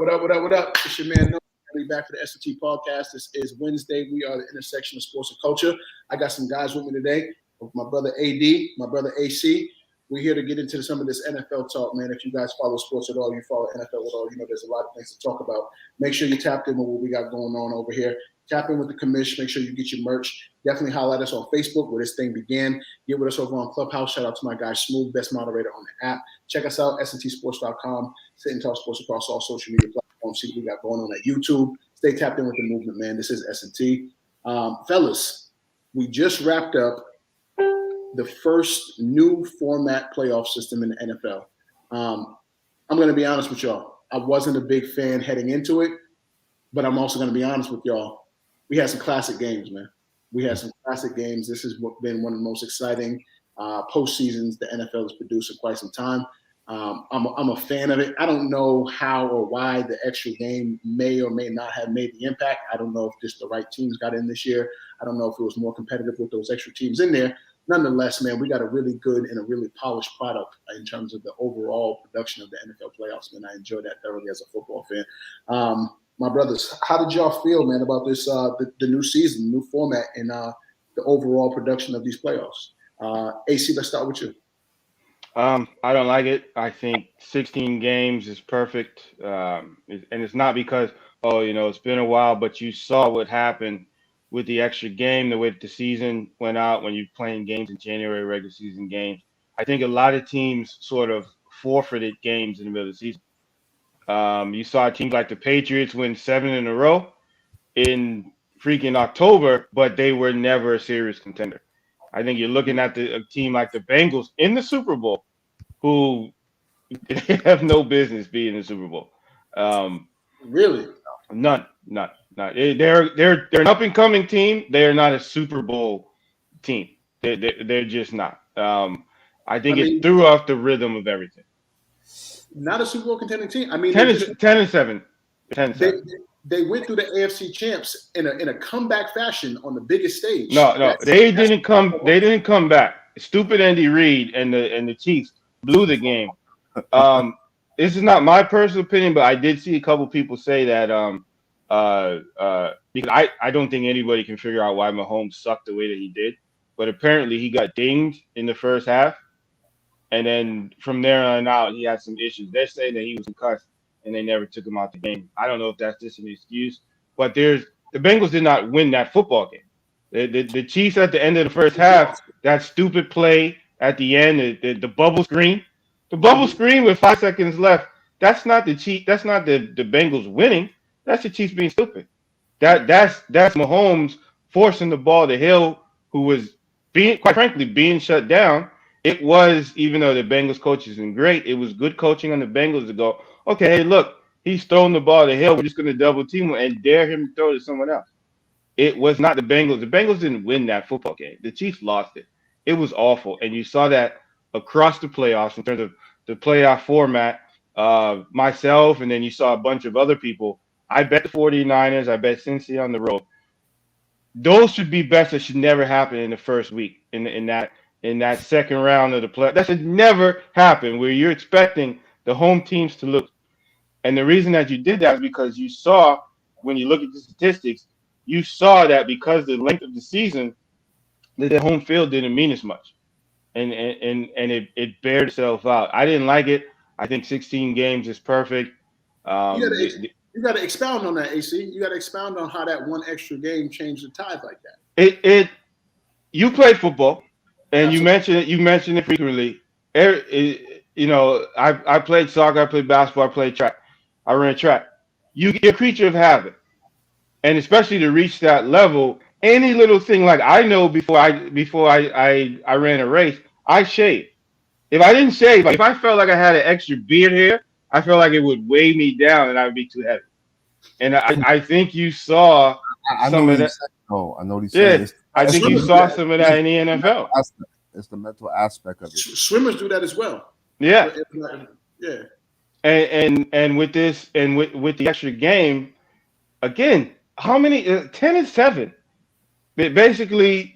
What up? It's your man. We back for the Snt podcast. This is Wednesday. We are the intersection of sports and culture. I got some guys with me today. My brother AD, my brother AC. We're here to get into some of this NFL talk, man. If you guys follow sports at all, you follow NFL at all, you know there's a lot of things to talk about. Make sure you tapped in with what we got going on over here. Tap in with the commission. Make sure you get your merch. Definitely highlight us on Facebook where this thing began. Get with us over on Clubhouse. Shout out to my guy Smooth, best moderator on the app. Check us out, stsports.com. Sit and talk sports across all social media platforms. See what we got going on at YouTube. Stay tapped in with the movement, man. This is Snt. Fellas, we just wrapped up the first new format playoff system in the NFL. I'm going to be honest with y'all. I wasn't a big fan heading into it, but I'm also going to be honest with y'all. We had some classic games, man. We had some classic games. This has been one of the most exciting postseasons the NFL has produced in quite some time. I'm a fan of it. I don't know how or why the extra game may or may not have made the impact. I don't know if just the right teams got in this year. I don't know if it was more competitive with those extra teams in there. Nonetheless, man, we got a really good and a really polished product in terms of the overall production of the NFL playoffs, man. I enjoyed that thoroughly as a football fan. My brothers, how did y'all feel, man, about this the new season, new format, and the overall production of these playoffs? AC, let's start with you. I don't like it. I think 16 games is perfect, and it's not because it's been a while, but you saw what happened with the extra game, the way the season went out when you're playing games in January, regular season games. I think a lot of teams sort of forfeited games in the middle of the season. You saw teams like the Patriots win 7 in a row in freaking October, but they were never a serious contender. I think you're looking at a team like the Bengals in the Super Bowl, who have no business being in the Super Bowl. Really? None. They're an up and coming team. They are not a Super Bowl team. They're just not. I think it threw off the rhythm of everything. Not a Super Bowl contending team. I mean, 10-7. They went through the AFC champs in a comeback fashion on the biggest stage. No, they didn't come back. Stupid Andy Reid and the Chiefs blew the game. This is not my personal opinion, but I did see a couple people say that because I don't think anybody can figure out why Mahomes sucked the way that he did, but apparently he got dinged in the first half, and then from there on out he had some issues. They're saying that he was concussed and they never took him out the game. I don't know if that's just an excuse, but the Bengals did not win that football game. The Chiefs at the end of the first half, that stupid play at the end, the bubble screen. The bubble screen with 5 seconds left, that's not the Chiefs, that's not the Bengals winning. That's the Chiefs being stupid. That's Mahomes forcing the ball to Hill, who was quite frankly being shut down. It was, even though the Bengals coach isn't great, it was good coaching on the Bengals to go, okay, hey, look, he's throwing the ball to Hill. We're just going to double team him and dare him to throw to someone else. It was not the Bengals. The Bengals didn't win that football game. The Chiefs lost it. It was awful. And you saw that across the playoffs in terms of the playoff format. Myself, and then you saw a bunch of other people. I bet the 49ers. I bet Cincinnati on the road. Those should be bets that should never happen in the first week in that second round of the play. That should never happen where you're expecting the home teams to look. And the reason that you did that is because you saw, when you look at the statistics, you saw that because the length of the season, that the home field didn't mean as much. And it bared itself out. I didn't like it. I think 16 games is perfect. You got to expound on that, AC. You got to expound on how that one extra game changed the tide like that. You played football, and Absolutely. you mentioned it frequently. I played soccer, I played basketball, I played track. I ran track. You're a creature of habit, and especially to reach that level, any little thing, like I know before I ran a race, I shaved. If I didn't shave, like if I felt like I had an extra beard here, I felt like it would weigh me down and I would be too heavy. And I think you saw some of that. Oh, I know what he's saying. Yeah, I think you saw some of that in the NFL. It's the mental aspect of it. Swimmers do that as well. Yeah. Yeah. And with this and with the extra game, again, how many 10-7? Basically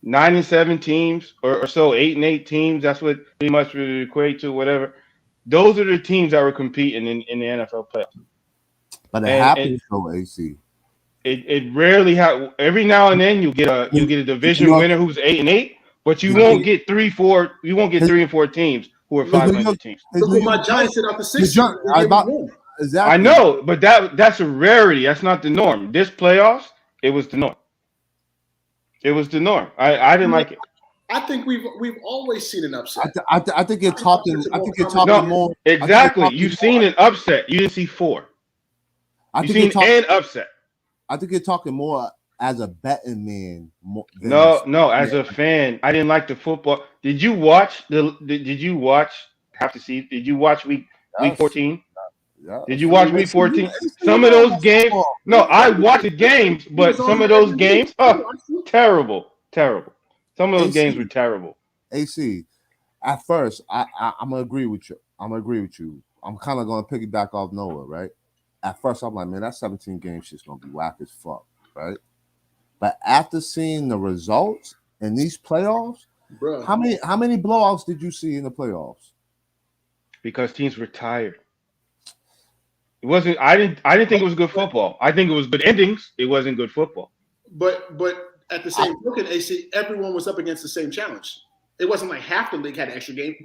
9-7 teams or so, 8-8 teams. That's what pretty much would equate to, whatever. those are the teams that were competing in the NFL playoffs. But it And happens though, AC. it rarely happens. Every now and then you get a division winner who's 8-8, but you won't get 3-4. You won't get 3 and 4 teams who are 500 teams. Look what my Giants did out the 6 seed. Exactly. I know, but that's a rarity. That's not the norm. This playoffs, it was the norm. It was the norm. I didn't like it. I think we've always seen an upset. I think you're talking. I think you're talking more. Exactly. You've seen an upset. You didn't see 4. You've seen an upset. I think you're talking more as a betting man. No. As a fan, I didn't like the football. Did you watch Did you watch? Have to see. Did you watch week 14? Yeah. Did you watch week 14? Some of those games. No, I watched the games, but some of those games, terrible. Some of those games were terrible. AC, at first, I'm gonna agree with you. I'm kind of gonna piggyback off Noah, right? At first, I'm like, man, that 17 game shit's gonna be whack as fuck, right? But after seeing the results in these playoffs, bro, how many blowouts did you see in the playoffs? Because teams were tired. It wasn't. I didn't think it was good football. I think it was good endings. It wasn't good football. But at the same token, AC, everyone was up against the same challenge. It wasn't like half the league had an extra game.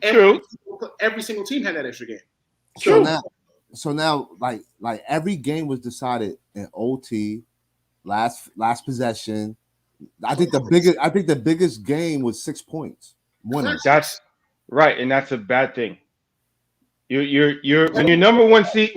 Every single team had that extra game. So now, like every game was decided in OT, last possession. I think the biggest game was 6 points. Winners. That's right, and that's a bad thing. You're when your number one seed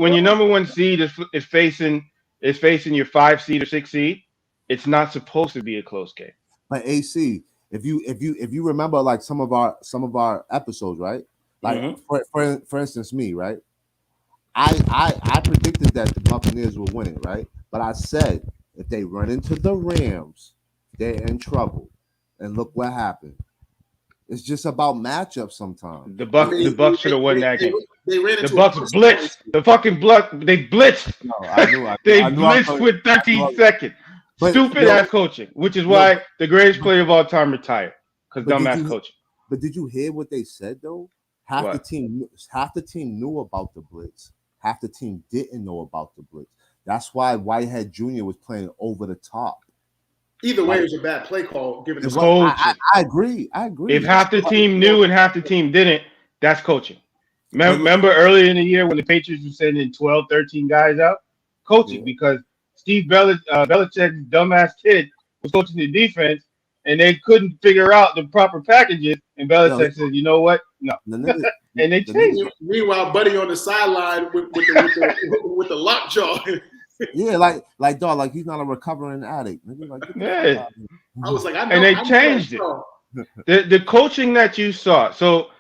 is facing your 5 seed or 6 seed, it's not supposed to be a close game. But AC, if you remember like some of our episodes, right? Like for instance, me, right? I predicted that the Buccaneers would win it, right? But I said if they run into the Rams, they're in trouble. And look what happened. It's just about matchups sometimes. The Bucs should have won that game. They ran into the Bucs blitzed. The fucking they blitzed. No, I knew. They blitzed with 13 seconds. Stupid ass coaching, which is why the greatest player of all time retired. Because dumbass coaching. But did you hear what they said though? Half the team knew about the blitz. Half the team didn't know about the blitz. That's why Whitehead Jr. was playing over the top. Either way, it was a bad play call. Given the coaching. I agree. If half the team knew and half the team didn't, that's coaching. Remember earlier in the year when the Patriots were sending 12, 13 guys out? Coaching, because Steve Belichick's dumbass kid was coaching the defense, and they couldn't figure out the proper packages. And Belichick said, "You know what? No." And they changed it. Meanwhile, Buddy on the sideline with the lockjaw. Yeah, like dog, like he's not a recovering addict. Like, I was like, I know, and they changed it. The coaching that you saw. So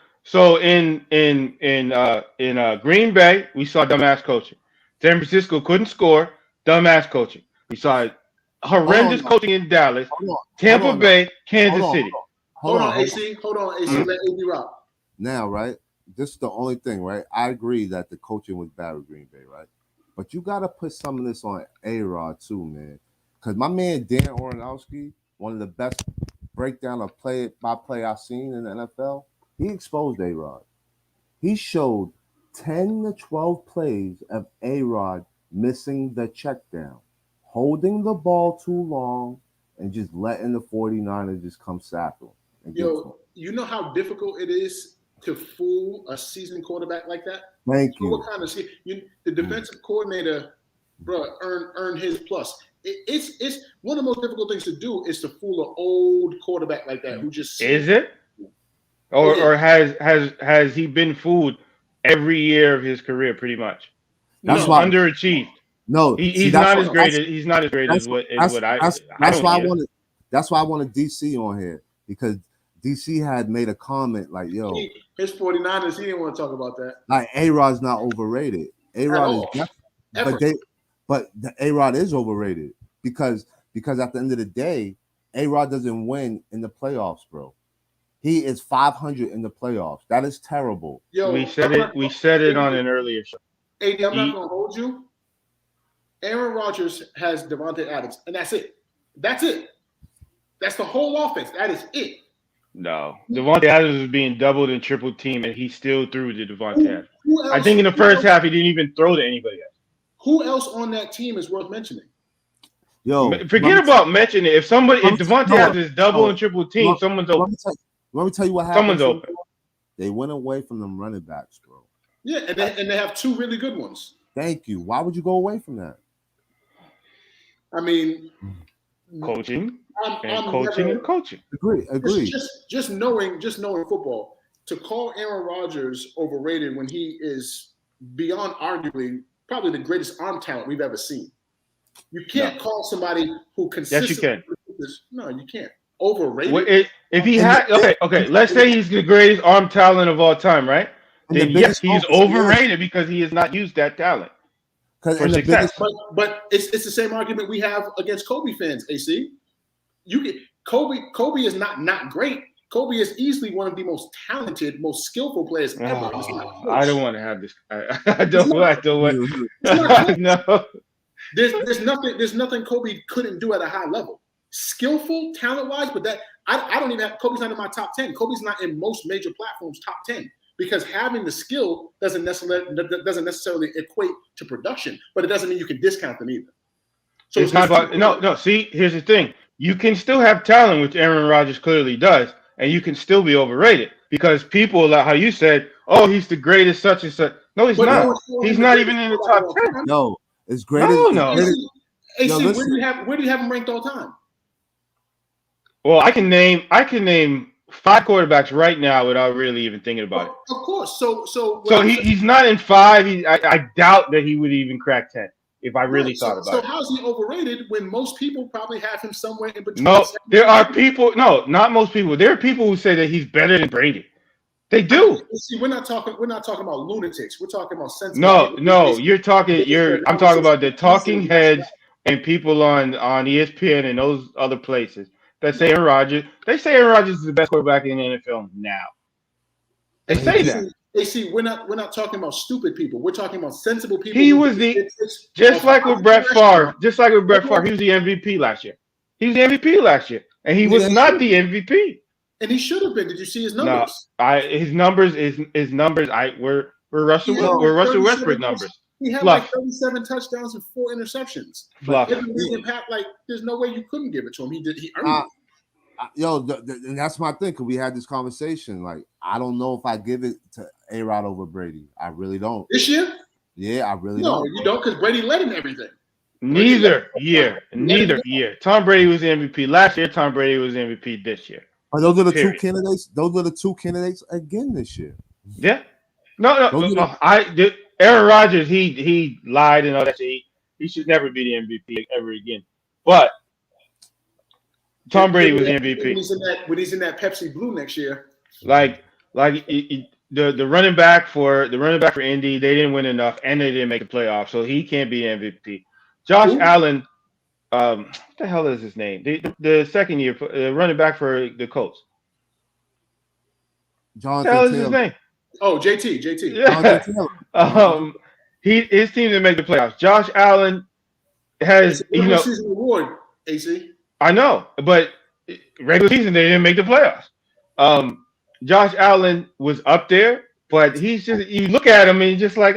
in Green Bay, we saw dumbass coaching. San Francisco couldn't score, dumbass coaching. We saw horrendous coaching in Dallas, Tampa Bay, Kansas City. Hold on, AC. Mm-hmm. Let AD rock. Now, right? This is the only thing, right? I agree that the coaching was bad with Green Bay, right? But you got to put some of this on A-Rod too, man. Because my man Dan Ornowski, one of the best breakdown of play-by-play I've seen in the NFL, he exposed A-Rod. He showed 10 to 12 plays of A-Rod missing the check down, holding the ball too long, and just letting the 49ers just come sack him. Yo, you know how difficult it is to fool a seasoned quarterback like that? Thank you. What kind of the defensive coordinator, bro, earned his plus. It's one of the most difficult things to do is to fool an old quarterback like that who just is it, or has he been fooled every year of his career pretty much? That's why underachieved. No, he's not as great. He's not as great as what I. That's why I wanted. That's why I wanted DC on here because DC had made a comment like, "Yo, his 49ers." He didn't want to talk about that. Like A-Rod's not overrated. A-Rod is, but the A-Rod is overrated because at the end of the day, A-Rod doesn't win in the playoffs, bro. He is 500 in the playoffs. That is terrible. Yo, we said it on an earlier show. AD, I'm not gonna hold you. Aaron Rodgers has Devontae Adams, and that's it. That's it. That's the whole offense. That is it. No. Devontae Adams was being doubled and triple teamed, and he still threw to Devontae Adams. Who else, I think in the first half, he didn't even throw to anybody else. Who else on that team is worth mentioning? Yo, Forget about mentioning it. If Devontae Adams is double and triple team, someone's open. Let me tell you what happened. Someone's open. They went away from them running backs, bro. Yeah, and they have two really good ones. Thank you. Why would you go away from that? I mean, coaching and coaching. Agree. Just knowing football, to call Aaron Rodgers overrated when he is beyond arguably probably the greatest arm talent we've ever seen. You can't call somebody who consistently. Yes, you can. No, you can't. Overrated. Well, if he had okay, let's say he's the greatest arm talent of all time, right? Then yes, he's overrated because he has not used that talent for success. But it's the same argument we have against Kobe fans. AC, Kobe is not great. Kobe is easily one of the most talented, most skillful players ever. I don't want to have this. I don't want. No. There's nothing Kobe couldn't do at a high level. Skillful, talent-wise, but that I don't even have. Kobe's not in my top 10. Kobe's not in most major platforms top 10 because having the skill doesn't necessarily equate to production, but it doesn't mean you can discount them either. So it's not about no. See, here's the thing: you can still have talent, which Aaron Rodgers clearly does, and you can still be overrated because people, like how you said, "Oh, he's the greatest," such and such. No, he's not. He's not even in the top 10. No, it's great. No. AC, where do you have him ranked all time? Well, I can name 5 quarterbacks right now without really even thinking about it. Of course. So he's not in 5. I doubt that he would even crack 10 if I really thought about it. So how's he overrated when most people probably have him somewhere in between? No, there are people. No, not most people. There are people who say that he's better than Brady. They do. See, we're not talking about lunatics. We're talking about sensible. No. I'm talking about the talking heads and people on ESPN and those other places. They say Aaron Rodgers is the best quarterback in the NFL now. They say that. AC, we're not talking about stupid people. We're talking about sensible people. He was just like with Brett Favre. He was the MVP last year. He was the MVP last year, and he was not the MVP. And he should have been. Did you see his numbers? No, his numbers. We're Russell Westbrook numbers. He had like 37 touchdowns and 4 interceptions. There's no way you couldn't give it to him. He earned it. And that's my thing, because we had this conversation. Like, I don't know if I give it to A-Rod over Brady. I really don't. This year? Yeah, I really don't. No, you don't, because Brady led in everything. Neither year. Tom Brady was the MVP last year. Tom Brady was the MVP this year. But those are the two candidates. Those are the two candidates again this year. Yeah. No. Aaron Rodgers, he lied and all that shit. He should never be the MVP ever again. But Tom Brady was the MVP. When he's in that Pepsi Blue next year. The running back for Indy, they didn't win enough and they didn't make the playoffs, so he can't be MVP. Josh Allen, what the hell is his name? The second year running back for the Colts. Jonathan What the hell is Taylor. his name? Oh, JT. Yeah. His team didn't make the playoffs. Josh Allen has season award, AC. I know, but regular season they didn't make the playoffs. Josh Allen was up there, but he's just, you look at him and you're just like,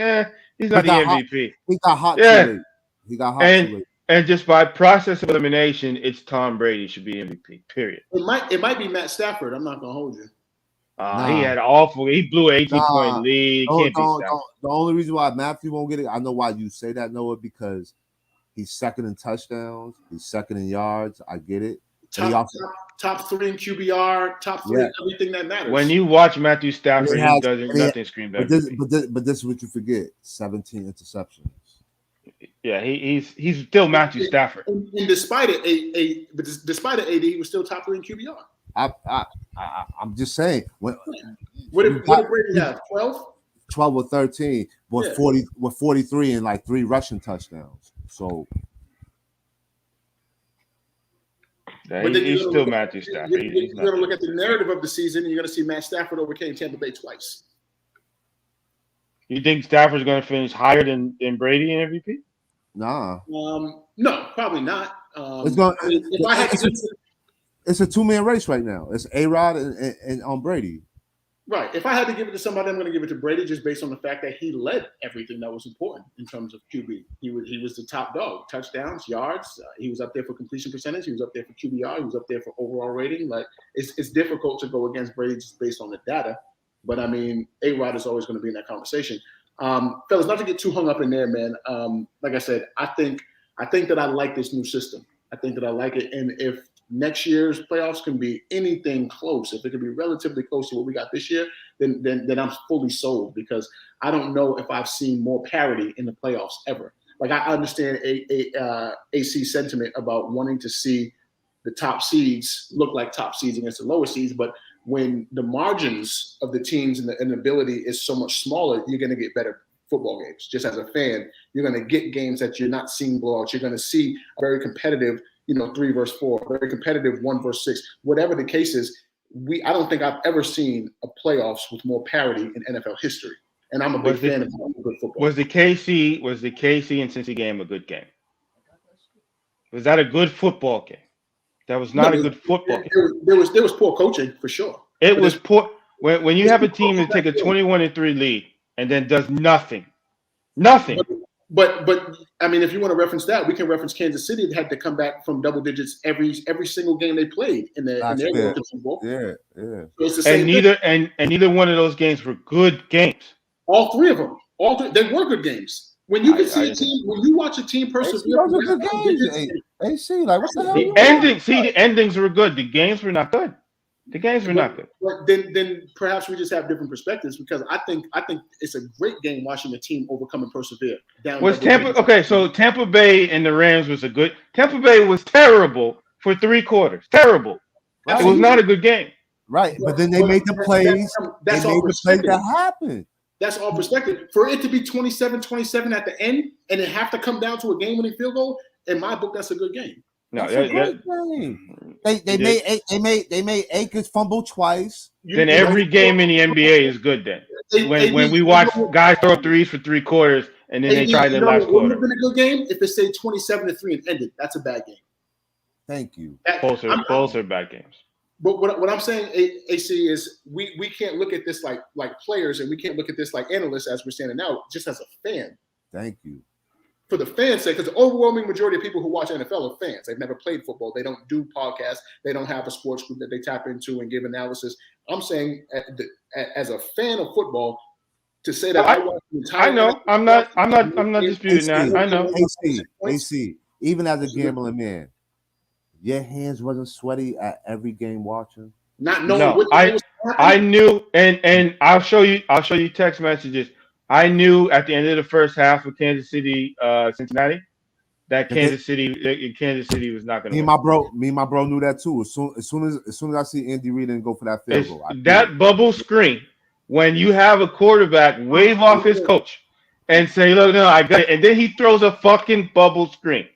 he's not the MVP. He got hot too late. He got hot too late. And just by process of elimination, it's Tom Brady should be MVP. Period. It might be Matt Stafford. I'm not gonna hold you. He had awful. He blew an 18-point lead. The only reason why Matthew won't get it, I know why you say that, Noah, because he's second in touchdowns, he's second in yards. I get it. Top 3 in QBR, top 3 in everything that matters. When you watch Matthew Stafford, he doesn't nothing scream better. But this is what you forget: 17 interceptions. Yeah, he's still Matthew Stafford. And despite it, despite AD, he was still top 3 in QBR. I'm just saying. What did Brady have? 12? 12 or 13, but 43 and like 3 rushing touchdowns. So he's still Matthew Stafford. You're going to look at the narrative of the season, and you're going to see Matt Stafford overcame Tampa Bay twice. You think Stafford's going to finish higher than Brady in MVP? Nah. No, probably not. It's a two-man race right now. It's A-Rod and Brady. Right. If I had to give it to somebody, I'm going to give it to Brady just based on the fact that he led everything that was important in terms of QB. He was the top dog. Touchdowns, yards. He was up there for completion percentage. He was up there for QBR. He was up there for overall rating. Like it's difficult to go against Brady just based on the data. But I mean, A-Rod is always going to be in that conversation. Fellas, not to get too hung up in there, man. Like I said, I think that I like this new system. I think that I like it, and if next year's playoffs can be anything close, if it can be relatively close to what we got this year, then I'm fully sold, because I don't know if I've seen more parity in the playoffs ever. Like I understand AC sentiment about wanting to see the top seeds look like top seeds against the lower seeds, but when the margins of the teams and the ability is so much smaller, you're going to get better football games. Just as a fan, you're going to get games that you're not seeing blowouts. You're going to see a very competitive, 3 versus 4, very competitive 1 versus 6. Whatever the case is, I don't think I've ever seen a playoffs with more parity in NFL history. And I'm a big fan of good football. Was the KC and Cincy game a good game? Was that a good football game? That was not a good football game. There was poor coaching for sure. It was poor. When you have a team that take a 21-3 lead and then does nothing. But I mean, if you want to reference that, we can reference Kansas City that had to come back from double digits every single game they played in their Super Bowl. Yeah. So it's the same and neither one of those games were good games. All three of them. They were good games. When you can see a team, when you watch a team persevere, those are good games. AC, like what the hell? The endings were good. The games were not good. But then perhaps we just have different perspectives, because I think it's a great game watching a team overcome and persevere. So Tampa Bay and the Rams was a good. Tampa Bay was terrible for 3 quarters. Terrible. Right. It was not a good game. Right, but then they made the plays. That's all perspective that happened. That's all perspective. For it to be 27-27 at the end and it have to come down to a game-winning field goal, in my book, that's a good game. No, they made Akers fumble twice. Then every game in the NBA is good. Then when we watch guys throw threes for 3 quarters and then they try their last quarter. Would have been a good game if it stayed 27-3 and ended. That's a bad game. Thank you. Both are bad games. But what I'm saying, AC, is we can't look at this like players, and we can't look at this like analysts as we're standing now, just as a fan. Thank you. For the fans' sake, because the overwhelming majority of people who watch NFL are fans. They've never played football. They don't do podcasts. They don't have a sports group that they tap into and give analysis. I'm saying, as a fan of football, to say that I watch the entire. I know. I'm not disputing that. I know. AC, even as a gambling man, your hands wasn't sweaty at every game watching. Not knowing I knew, and I'll show you text messages. I knew at the end of the first half of Kansas City, Cincinnati, that Kansas City was not going to. Me and my bro knew that too. As soon as I see Andy Reid and go for that field goal, that bubble screen, when you have a quarterback wave off his coach and say, "Look, no, I got it," and then he throws a fucking bubble screen.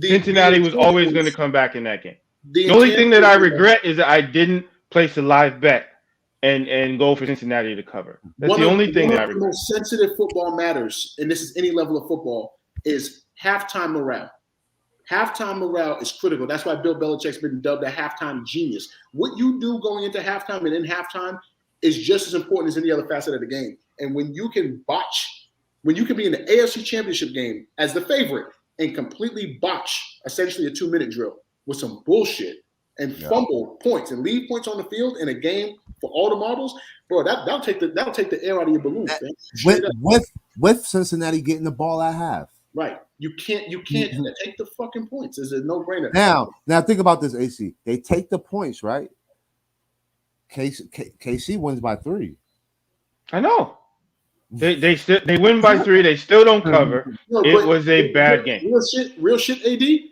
Cincinnati was always going to come back in that game. The only thing that I regret is that I didn't place a live bet and go for Cincinnati to cover. That's the only thing that I regret. The most sensitive football matters, and this is any level of football, is halftime morale. Halftime morale is critical. That's why Bill Belichick's been dubbed a halftime genius. What you do going into halftime and in halftime is just as important as any other facet of the game. And when you can be in the AFC Championship game as the favorite and completely botch essentially a 2-minute drill with some bullshit and fumble points and leave points on the field in a game for all the marbles, bro, that'll take the air out of your balloon. With Cincinnati getting the ball at half. Right. You can't take the fucking points. It's a no-brainer. Now think about this, AC. They take the points, right? KC wins by 3. I know. They win by 3. They still don't cover. It was a bad game. Real shit. AD.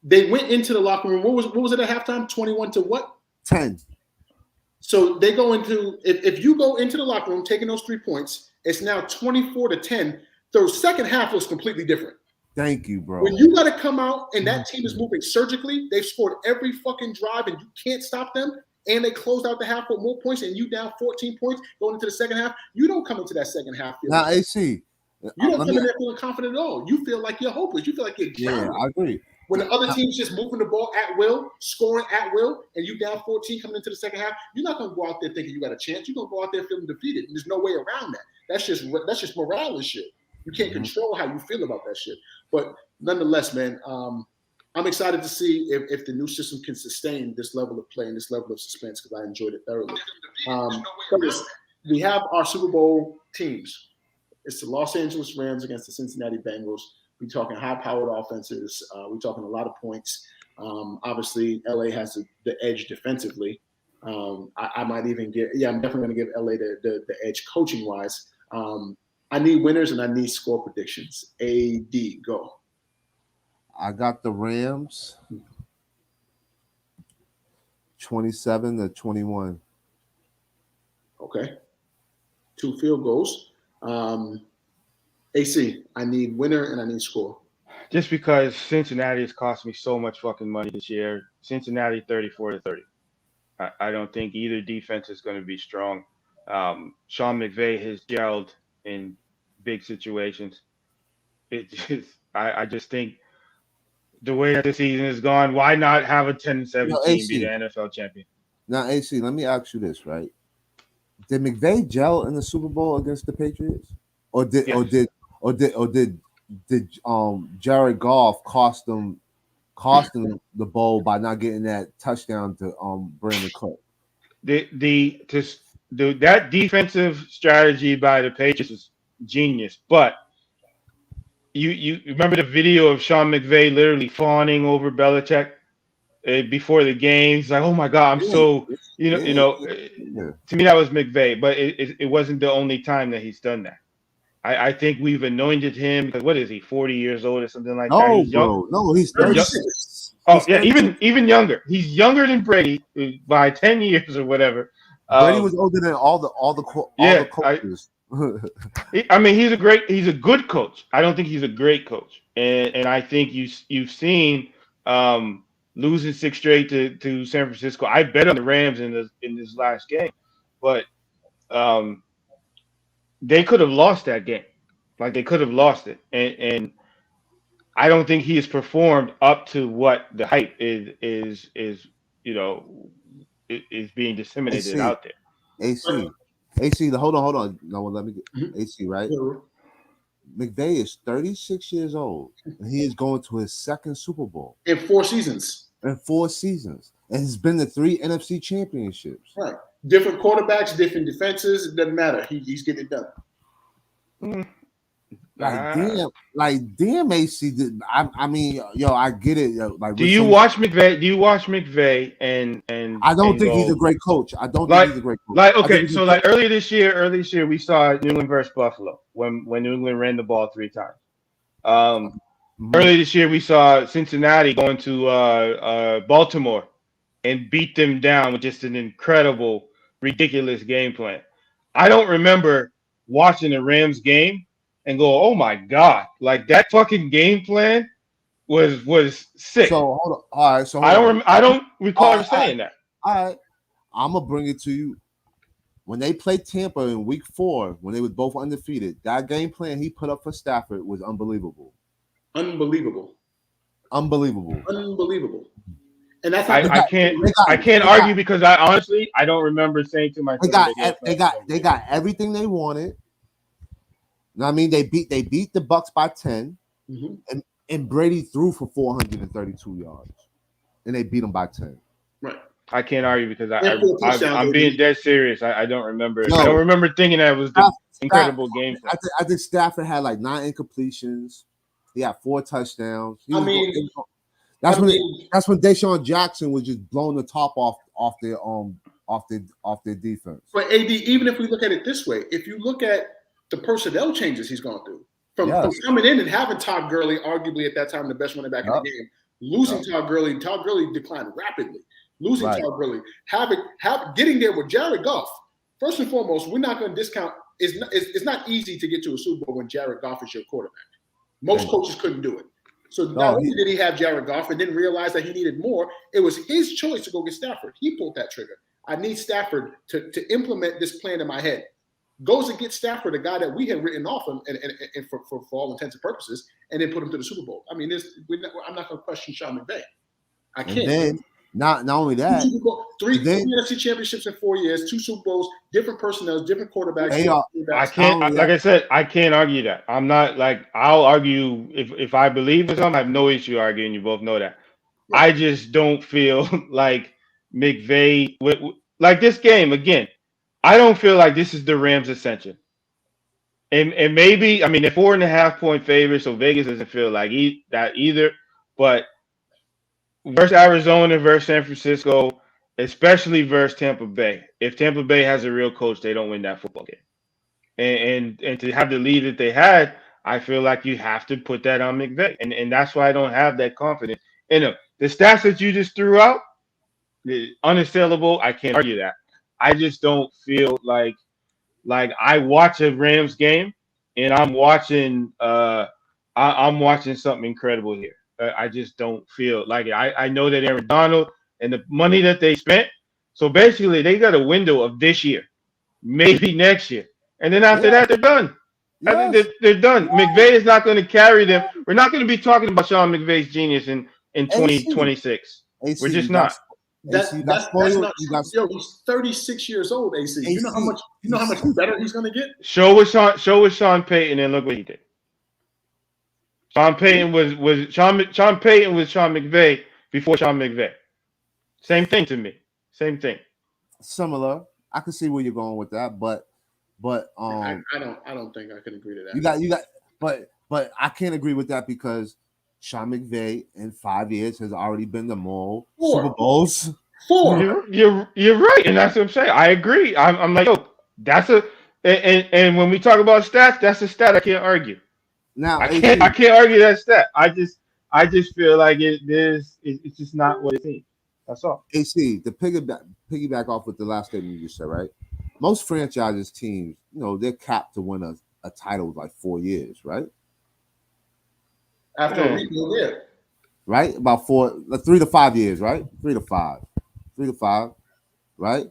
They went into the locker room. What was it at halftime? 21 to what? 10. So they go into if you go into the locker room taking those 3 points, it's now 24 to 10. The second half was completely different. Thank you, bro. When you got to come out and that team is moving surgically, they've scored every fucking drive and you can't stop them. And they closed out the half with more points, and you down 14 points going into the second half. You don't come into that second half feeling. Now, AC, you don't come in there feeling confident at all. You feel like you're hopeless. You feel like you're drowning. Yeah, I agree. When the other team's just moving the ball at will, scoring at will, and you down 14 coming into the second half, you're not going to go out there thinking you got a chance. You're going to go out there feeling defeated. And there's no way around that. That's just morale and shit. You can't control how you feel about that shit. But nonetheless, man, I'm excited to see if the new system can sustain this level of play and this level of suspense because I enjoyed it thoroughly. We have our Super Bowl teams. It's the Los Angeles Rams against the Cincinnati Bengals. We're talking high-powered offenses. We're talking a lot of points. Obviously, LA has the edge defensively. I might even I'm definitely going to give LA the edge coaching-wise. I need winners and I need score predictions. AD, go. I got the Rams 27-21. Okay. 2 field goals. AC, I need winner and I need score. Just because Cincinnati has cost me so much fucking money this year. Cincinnati 34-30. I don't think either defense is going to be strong. Sean McVay has gelled in big situations. I just think the way that the season has gone, why not have a 10-7 team be the NFL champion? Now, AC, let me ask you this, right? Did McVay gel in the Super Bowl against the Patriots, or did Jared Goff cost them the bowl by not getting that touchdown to Brandon Cook? That defensive strategy by the Patriots was genius, but you remember the video of Sean McVay literally fawning over Belichick before the game. He's like, "Oh my God, I'm so." To me, that was McVay, but it wasn't the only time that he's done that. I think we've anointed him because what is he, 40 years old or something like that? He's young. No, he's 36. Oh, yeah, even younger. He's younger than Brady by 10 years or whatever. Brady was older than all the coaches. I mean, he's a good coach. I don't think he's a great coach, and I think you've seen losing 6 straight to San Francisco. I bet on the Rams in this last game, but they could have lost that game. Like they could have lost it, and I don't think he has performed up to what the hype is being disseminated out there. AC, hold on. No, let me get AC right. McVay is 36 years old, and he is going to his second Super Bowl in 4 seasons. And has been to 3 NFC championships. Right, different quarterbacks, different defenses. It doesn't matter. He's getting it done. Damn, AC. I mean, I get it. Do you watch McVay? And I don't think he's a great coach. I don't think he's a great coach. Earlier this year, we saw New England versus Buffalo when New England ran the ball 3 times. Earlier this year, we saw Cincinnati going to Baltimore and beat them down with just an incredible, ridiculous game plan. I don't remember watching the Rams game and go, oh my God, like that fucking game plan was sick. So hold on. All right. So I don't recall saying that. All right. I'm gonna bring it to you. When they played Tampa in week 4, when they were both undefeated, that game plan he put up for Stafford was unbelievable. Unbelievable. And that's I can't argue because I honestly don't remember saying to myself they got everything they wanted. I mean, they beat the Bucs by 10, and Brady threw for 432 yards, and they beat them by 10. Right. I can't argue because I'm being dead serious. I don't remember. No, I don't remember thinking that it was the incredible game. I think Stafford had like 9 incompletions. He had 4 touchdowns. That's when Deshaun Jackson was just blowing the top off their defense. But AD, even if we look at it this way, if you look at the personnel changes he's gone through from coming in and having Todd Gurley, arguably at that time the best running back in the game, losing Todd Gurley declined rapidly. Losing Todd Gurley, getting there with Jared Goff. First and foremost, we're not going to discount. It's not easy to get to a Super Bowl when Jared Goff is your quarterback. Most coaches couldn't do it. So not only did he have Jared Goff and didn't realize that he needed more, it was his choice to go get Stafford. He pulled that trigger. I need Stafford to implement this plan in my head. goes and gets Stafford, a guy that we had written off and for all intents and purposes, and then put him to the Super Bowl. I mean, I'm not going to question Sean McVay. I can't. And then not only that, three NFC championships in 4 years, 2 Super Bowls, different personnel, different quarterbacks. I can't, like I said, I can't argue that. I'm not like, I'll argue if I believe in something, I have no issue arguing. You both know that. Yeah. I just don't feel like McVay, like this game, again, I don't feel like this is the Rams' ascension. And maybe, I mean, they're 4.5-point favorites, so Vegas doesn't feel like that either. But versus Arizona, versus San Francisco, especially versus Tampa Bay. If Tampa Bay has a real coach, they don't win that football game. And to have the lead that they had, I feel like you have to put that on McVay. And that's why I don't have that confidence. And the stats that you just threw out, unassailable, I can't argue that. I just don't feel like I watch a Rams game and I'm watching something incredible here. I just don't feel like it. I know that Aaron Donald and the money that they spent. So basically, they got a window of this year, maybe next year. And then after that, they're done. Yes. They're done. Yes. McVay is not going to carry them. We're not going to be talking about Sean McVay's genius in 2026. We're just not. That's not yo, he's 36 years old, AC. You know how much better he's going to get? Show with Sean Payton and look what he did. Sean Payton was Sean McVay before Sean McVay. Same thing to me. Same thing. Similar. I can see where you're going with that, but I don't think I can agree to that. But I can't agree with that because Sean McVay in 5 years has already been to more Super Bowls. 4. You're right, and that's what I'm saying. I agree. I'm like, yo, that's and when we talk about stats, that's a stat I can't argue. Now I can't argue that stat. I just feel like it's just not what it seems. That's all. AC, to piggyback off with the last statement you just said, right? Most franchises teams, they're capped to win a title like 4 years, right? After a rebuild, yeah. Right? About 3 to 5 years, right? 3 to 5, right?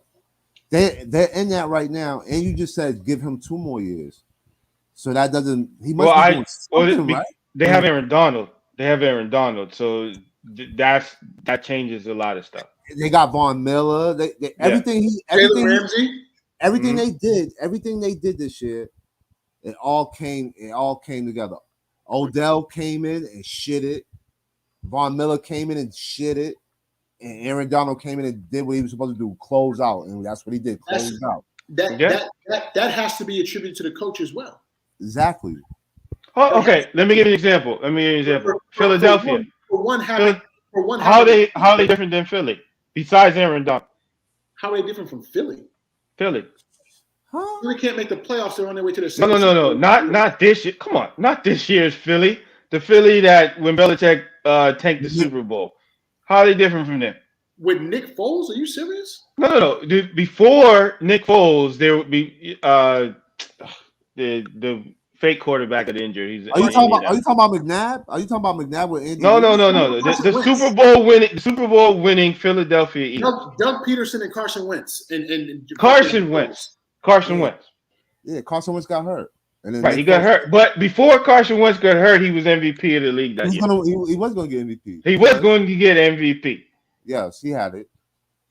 They're in that right now, and you just said give him 2 more years. So that doesn't. He must be doing something, right? They have Aaron Donald. So that changes a lot of stuff. They got Von Miller. Everything they did this year, it all came together. Odell came in and shit it. Von Miller came in and shit it. And Aaron Donald came in and did what he was supposed to do, close out. And that's what he did, close out. That has to be attributed to the coach as well. Exactly. Oh, okay. Let me give you an example. Philadelphia. How are they different than Philly? Besides Aaron Donald. How are they different from Philly? Philly. Huh? Philly can't make the playoffs. They're on their way to the season. No. Not this year. Come on. Not this year's Philly. The Philly that when Belichick tanked the Super Bowl. How are they different from them? With Nick Foles? Are you serious? No. Dude, before Nick Foles, there would be the fake quarterback got injured. Are you talking about McNabb? Are you talking about McNabb with injury? No. The Super Bowl winning Philadelphia Eagles. Doug Peterson and Carson Wentz. Carson Wentz. Yeah, Carson Wentz got hurt. And then he got hurt. But before Carson Wentz got hurt, he was MVP of the league that year. He was going to get MVP. He was going to get MVP. Yes, he had it.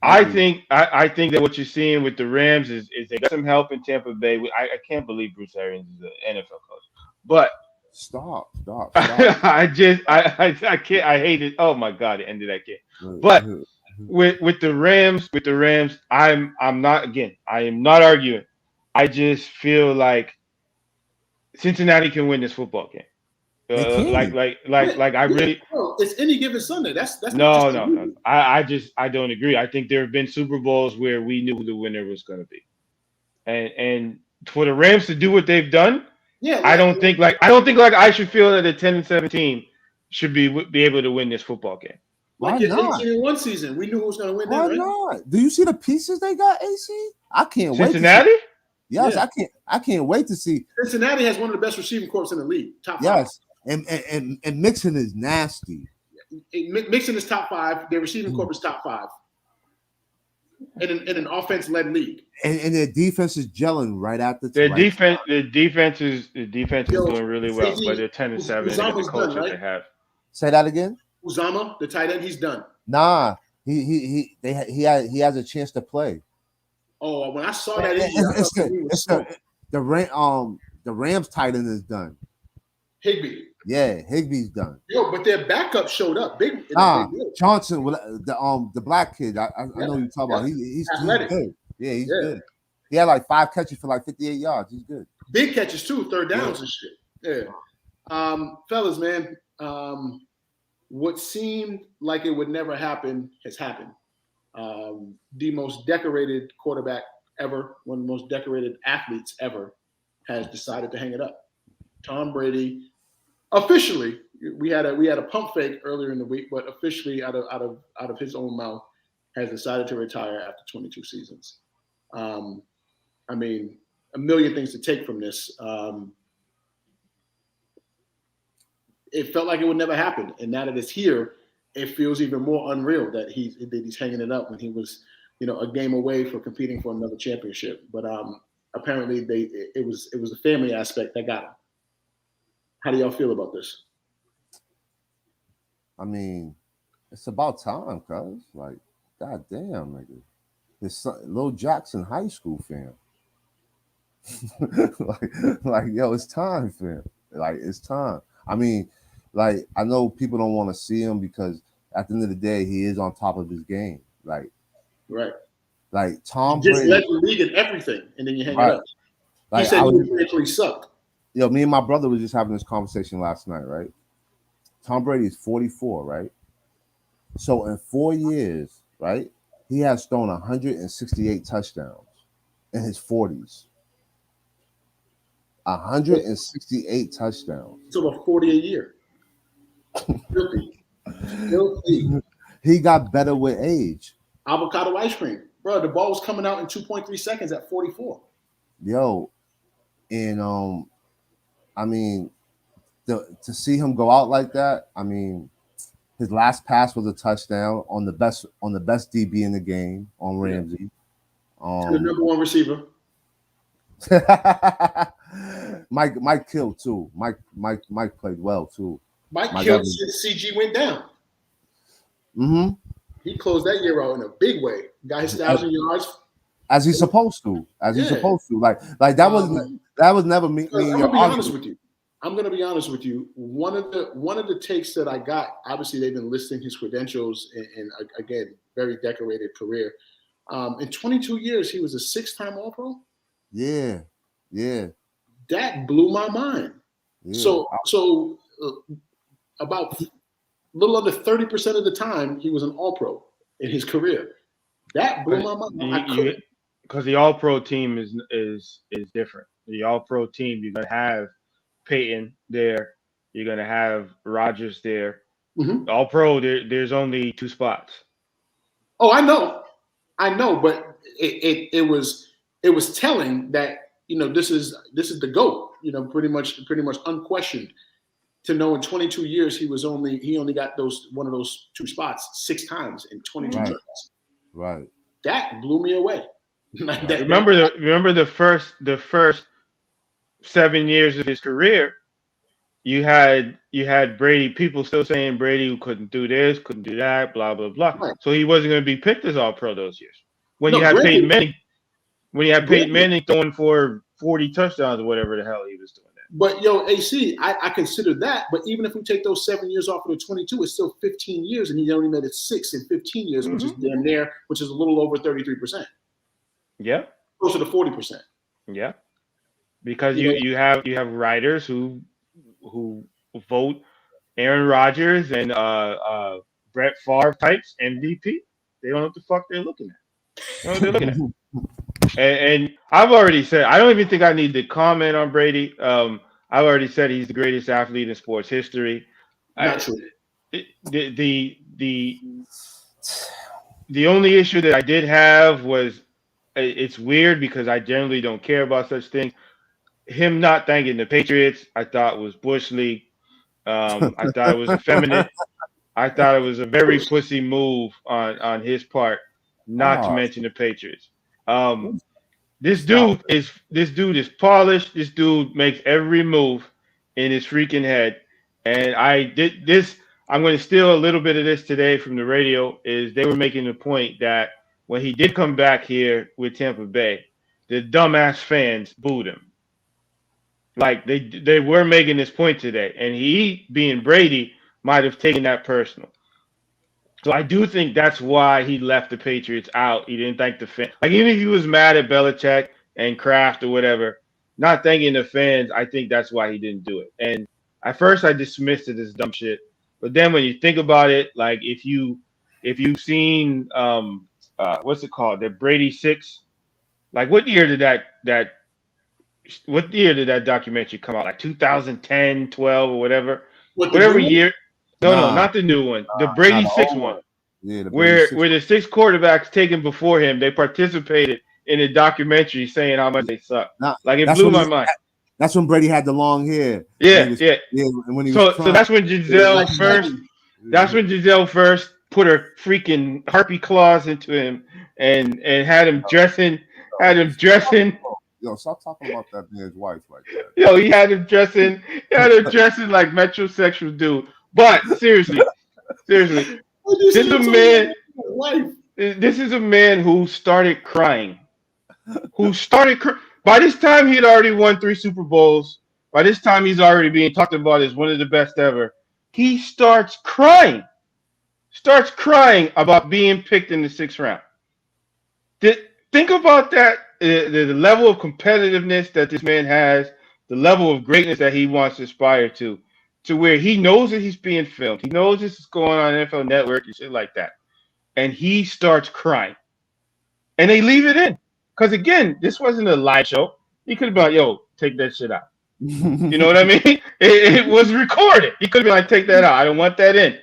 I think that what you're seeing with the Rams is they got some help in Tampa Bay. I can't believe Bruce Arians is an NFL coach. But stop. I can't. I hate it. Oh my God, the end of that game. But with the Rams, I'm not. Again, I am not arguing. I just feel like Cincinnati can win this football game. I really. It's any given Sunday. That's no. I don't agree. I think there have been Super Bowls where we knew who the winner was going to be, and for the Rams to do what they've done, I don't think I should feel that a 10-7 team should be able to win this football game. Why not? In one season, we knew who was going to win. Why not? Do you see the pieces they got, AC? I can't wait. Cincinnati? Yes, yeah. I can't wait to see. Cincinnati has one of the best receiving corps in the league. Top 5. Yes, and Mixon is nasty. Mixon is top 5. Their receiving corps is top 5. in an offense-led league. And their defense is gelling right after The right. defense is doing really well, but they're 10-7. They got the Uzama's coach done, that right? they have. Say that again. Uzama, the tight end, he's done. Nah, he has a chance to play. Oh, when I saw that injury, The Rams tight end is done. Higbee. Yeah, Higbee's done. Yo, but their backup showed up big. Johnson, the black kid. I know you talking about. He's good. Yeah, he's good. He had like 5 catches for like 58 yards. He's good. Big catches too, third downs and shit. Yeah. Fellas, man. What seemed like it would never happen has happened. The most decorated quarterback ever, one of the most decorated athletes ever, has decided to hang it up. Tom Brady, officially, we had a pump fake earlier in the week, but officially out of his own mouth, has decided to retire after 22 seasons. I mean, a million things to take from this. It felt like it would never happen, and now that it's here, it feels even more unreal that he's hanging it up when he was, a game away for competing for another championship. But apparently, it was a family aspect that got him. How do y'all feel about this? I mean, it's about time, cuz. Like, goddamn, nigga. His son, Lil Jackson high school fam. like, yo, it's time, fam. Like, it's time. I mean, like, I know people don't want to see him because at the end of the day, he is on top of his game. Like, right. Like Tom Brady just led the league in everything, and then you hang it up. Like, he said he eventually sucked. Yo, me and my brother was just having this conversation last night, right? Tom Brady is 44, right? So in 4 years, right, he has thrown 168 touchdowns in his 40s. 168 touchdowns. It's over 40 a year. Filthy. He got better with age. Avocado ice cream. Bro, the ball was coming out in 2.3 seconds at 44. Yo, and I mean, to see him go out like that, I mean, his last pass was a touchdown on the best DB in the game, on Ramsey. The number one receiver. Mike killed too. Mike played well too. Mike killed since CG went down. Mm-hmm. He closed that year out in a big way. Got his 1,000 yards. As he's supposed to. He's supposed to. Like that was never me. I'm gonna be honest with you. I'm gonna be honest with you. One of the takes that I got, obviously they've been listing his credentials and again, very decorated career. In 22 years, he was a 6-time All-Pro. Yeah. That blew my mind. Yeah. So about a little under 30% of the time, he was an All-Pro in his career. That blew my mind. Because the All-Pro team is different. The All-Pro team, you're gonna have Peyton there. You're gonna have Rodgers there. Mm-hmm. All-Pro, there's only 2 spots. Oh, I know, but it was telling that this is the GOAT. Pretty much unquestioned. To know in 22 years he only got one of those 2 spots 6 times in 22 years. Right. That blew me away. Remember the first 7 years of his career, you had Brady, people still saying Brady couldn't do this, couldn't do that, blah blah blah. Right. So he wasn't going to be picked as All-Pro those years. When you had Peyton Manning throwing for 40 touchdowns or whatever the hell he was doing. But yo, AC, I consider that. But even if we take those 7 years off of the 22, it's still 15 years, and he only made it 6 in 15 years, which is damn near, which is a little over 33%. Yeah, closer to 40%. Yeah, because you have writers who vote Aaron Rodgers and Brett Favre types MVP. They don't know what the fuck they're looking at. They don't know what they're looking at. And I've already said I don't even think I need to comment on Brady. I've already said he's the greatest athlete in sports history. Not true. The only issue that I did have was it's weird because I generally don't care about such things. Him not thanking the Patriots, I thought was Bush League. I thought it was effeminate. I thought it was a very pussy move on his part. not to mention the Patriots. This dude is polished. This dude makes every move in his freaking head. And I did this. I'm going to steal a little bit of this today from the radio. Is they were making the point that when he did come back here with Tampa Bay, the dumbass fans booed him. Like they were making this point today, and he, being Brady, might have taken that personal. So I do think that's why he left the Patriots out. He didn't thank the fans. Like, even if he was mad at Belichick and Kraft or whatever, not thanking the fans, I think that's why he didn't do it. And at first I dismissed it as dumb shit. But then when you think about it, like if you've seen what's it called? The Brady 6? Like what year did that documentary come out? Like 2010, 12 or whatever? Whatever year. No, not the new one. The Brady 6 one. Yeah, where the 6 quarterbacks taken before him, they participated in a documentary saying how much they suck. Like it blew my mind. That's when Brady had the long hair. Yeah. And when he so was that's when Giselle first. That's when Giselle first put her freaking harpy claws into him and had him dressing. Yo, stop talking about that man's wife like that. Yo, he had him dressing like metrosexual dude. But seriously, this is a man. This is a man who started crying. By this time, he had already won 3 Super Bowls. By this time, he's already being talked about as one of the best ever. He starts crying about being picked in the 6th round. Think about that. The level of competitiveness that this man has, the level of greatness that he wants to aspire to where he knows that he's being filmed. He knows this is going on NFL Network and shit like that. And he starts crying. And they leave it in. Because, again, this wasn't a live show. He could have been like, yo, take that shit out. You know what I mean? It was recorded. He could have been like, take that out. I don't want that in.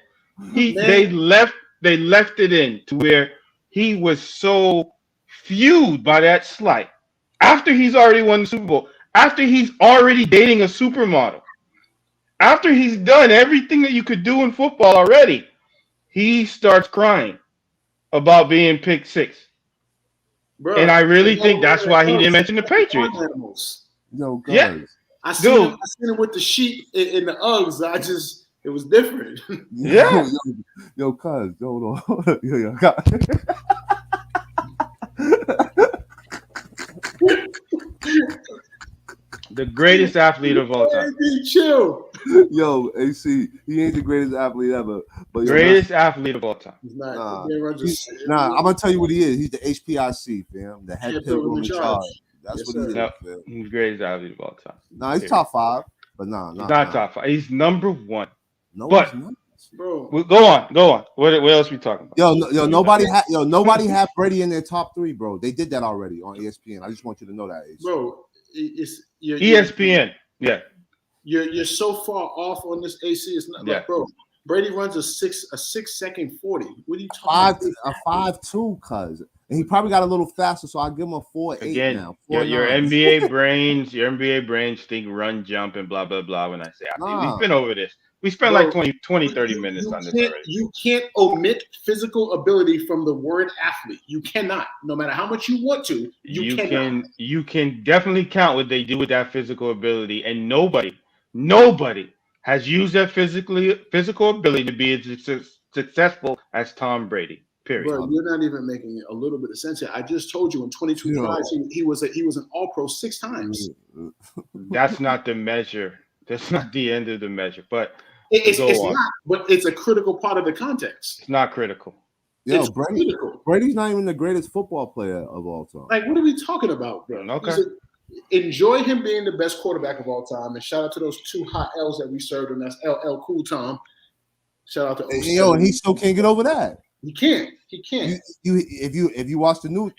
They left it in to where he was so fueled by that slight. After he's already won the Super Bowl. After he's already dating a supermodel. After he's done everything that you could do in football already, he starts crying about being picked 6. Bro, and I really think that's why he didn't mention the Patriots. Yo, guys. Yeah. I seen him with the sheep in the Uggs. It was different. Yeah. Yo, cuz, hold on. Yo, God. The greatest athlete of all time. Chill. Yo, AC, he ain't the greatest athlete ever. But greatest athlete of all time. He's not. I'm gonna tell you what he is. He's the HPIC, fam. The head pilgrim in charge. That's what he is. No, he's the greatest athlete of all time. Nah, he's top 5, but nah. He's not top 5. He's number 1. No, but he's not. Bro, go on. What else are we talking about? Yo, nobody had Brady in their top 3, bro. They did that already on ESPN. I just want you to know that, AC. Bro. It's ESPN. You're so far off on this AC. It's not like, bro. Brady runs a 6 second 40. What are you talking about? 5.2, cuz. And he probably got a little faster, so I'll give him a 4.8 now. Your NBA brains think run, jump, and blah, blah, blah when I say athlete. We've been over this. We spent like 20, 30 minutes on this already. You can't omit physical ability from the word athlete. You cannot. No matter how much you want to, you cannot. You can definitely count what they do with that physical ability, and nobody has used that physical ability to be as successful as Tom Brady. Period. Bro, you're not even making a little bit of sense here. I just told you in 22 tries, he was an All-Pro 6 times. That's not the measure. That's not the end of the measure. But it's not. But it's a critical part of the context. It's not critical. Yo, Brady's not even the greatest football player of all time. Like, what are we talking about, bro? Okay. Enjoy him being the best quarterback of all time, and shout out to those 2 hot L's that we served, and that's LL Cool Tom. Shout out to and he still can't get over that. He can't. If you watch the news,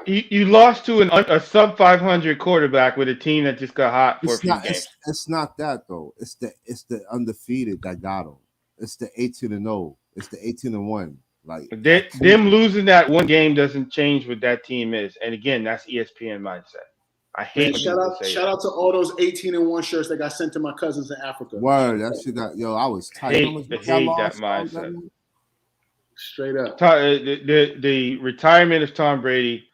You lost to a sub 500 quarterback with a team that just got hot for a few games. It's not that though. It's the undefeated that got him. It's the 18-0. It's the 18-1. Like them losing that one game doesn't change what that team is. And again, that's ESPN mindset. I hate. Shout out to all those 18-1 shirts that got sent to my cousins in Africa. Word, that shit got I was tight. I hate that mindset. Straight up. The retirement of Tom Brady.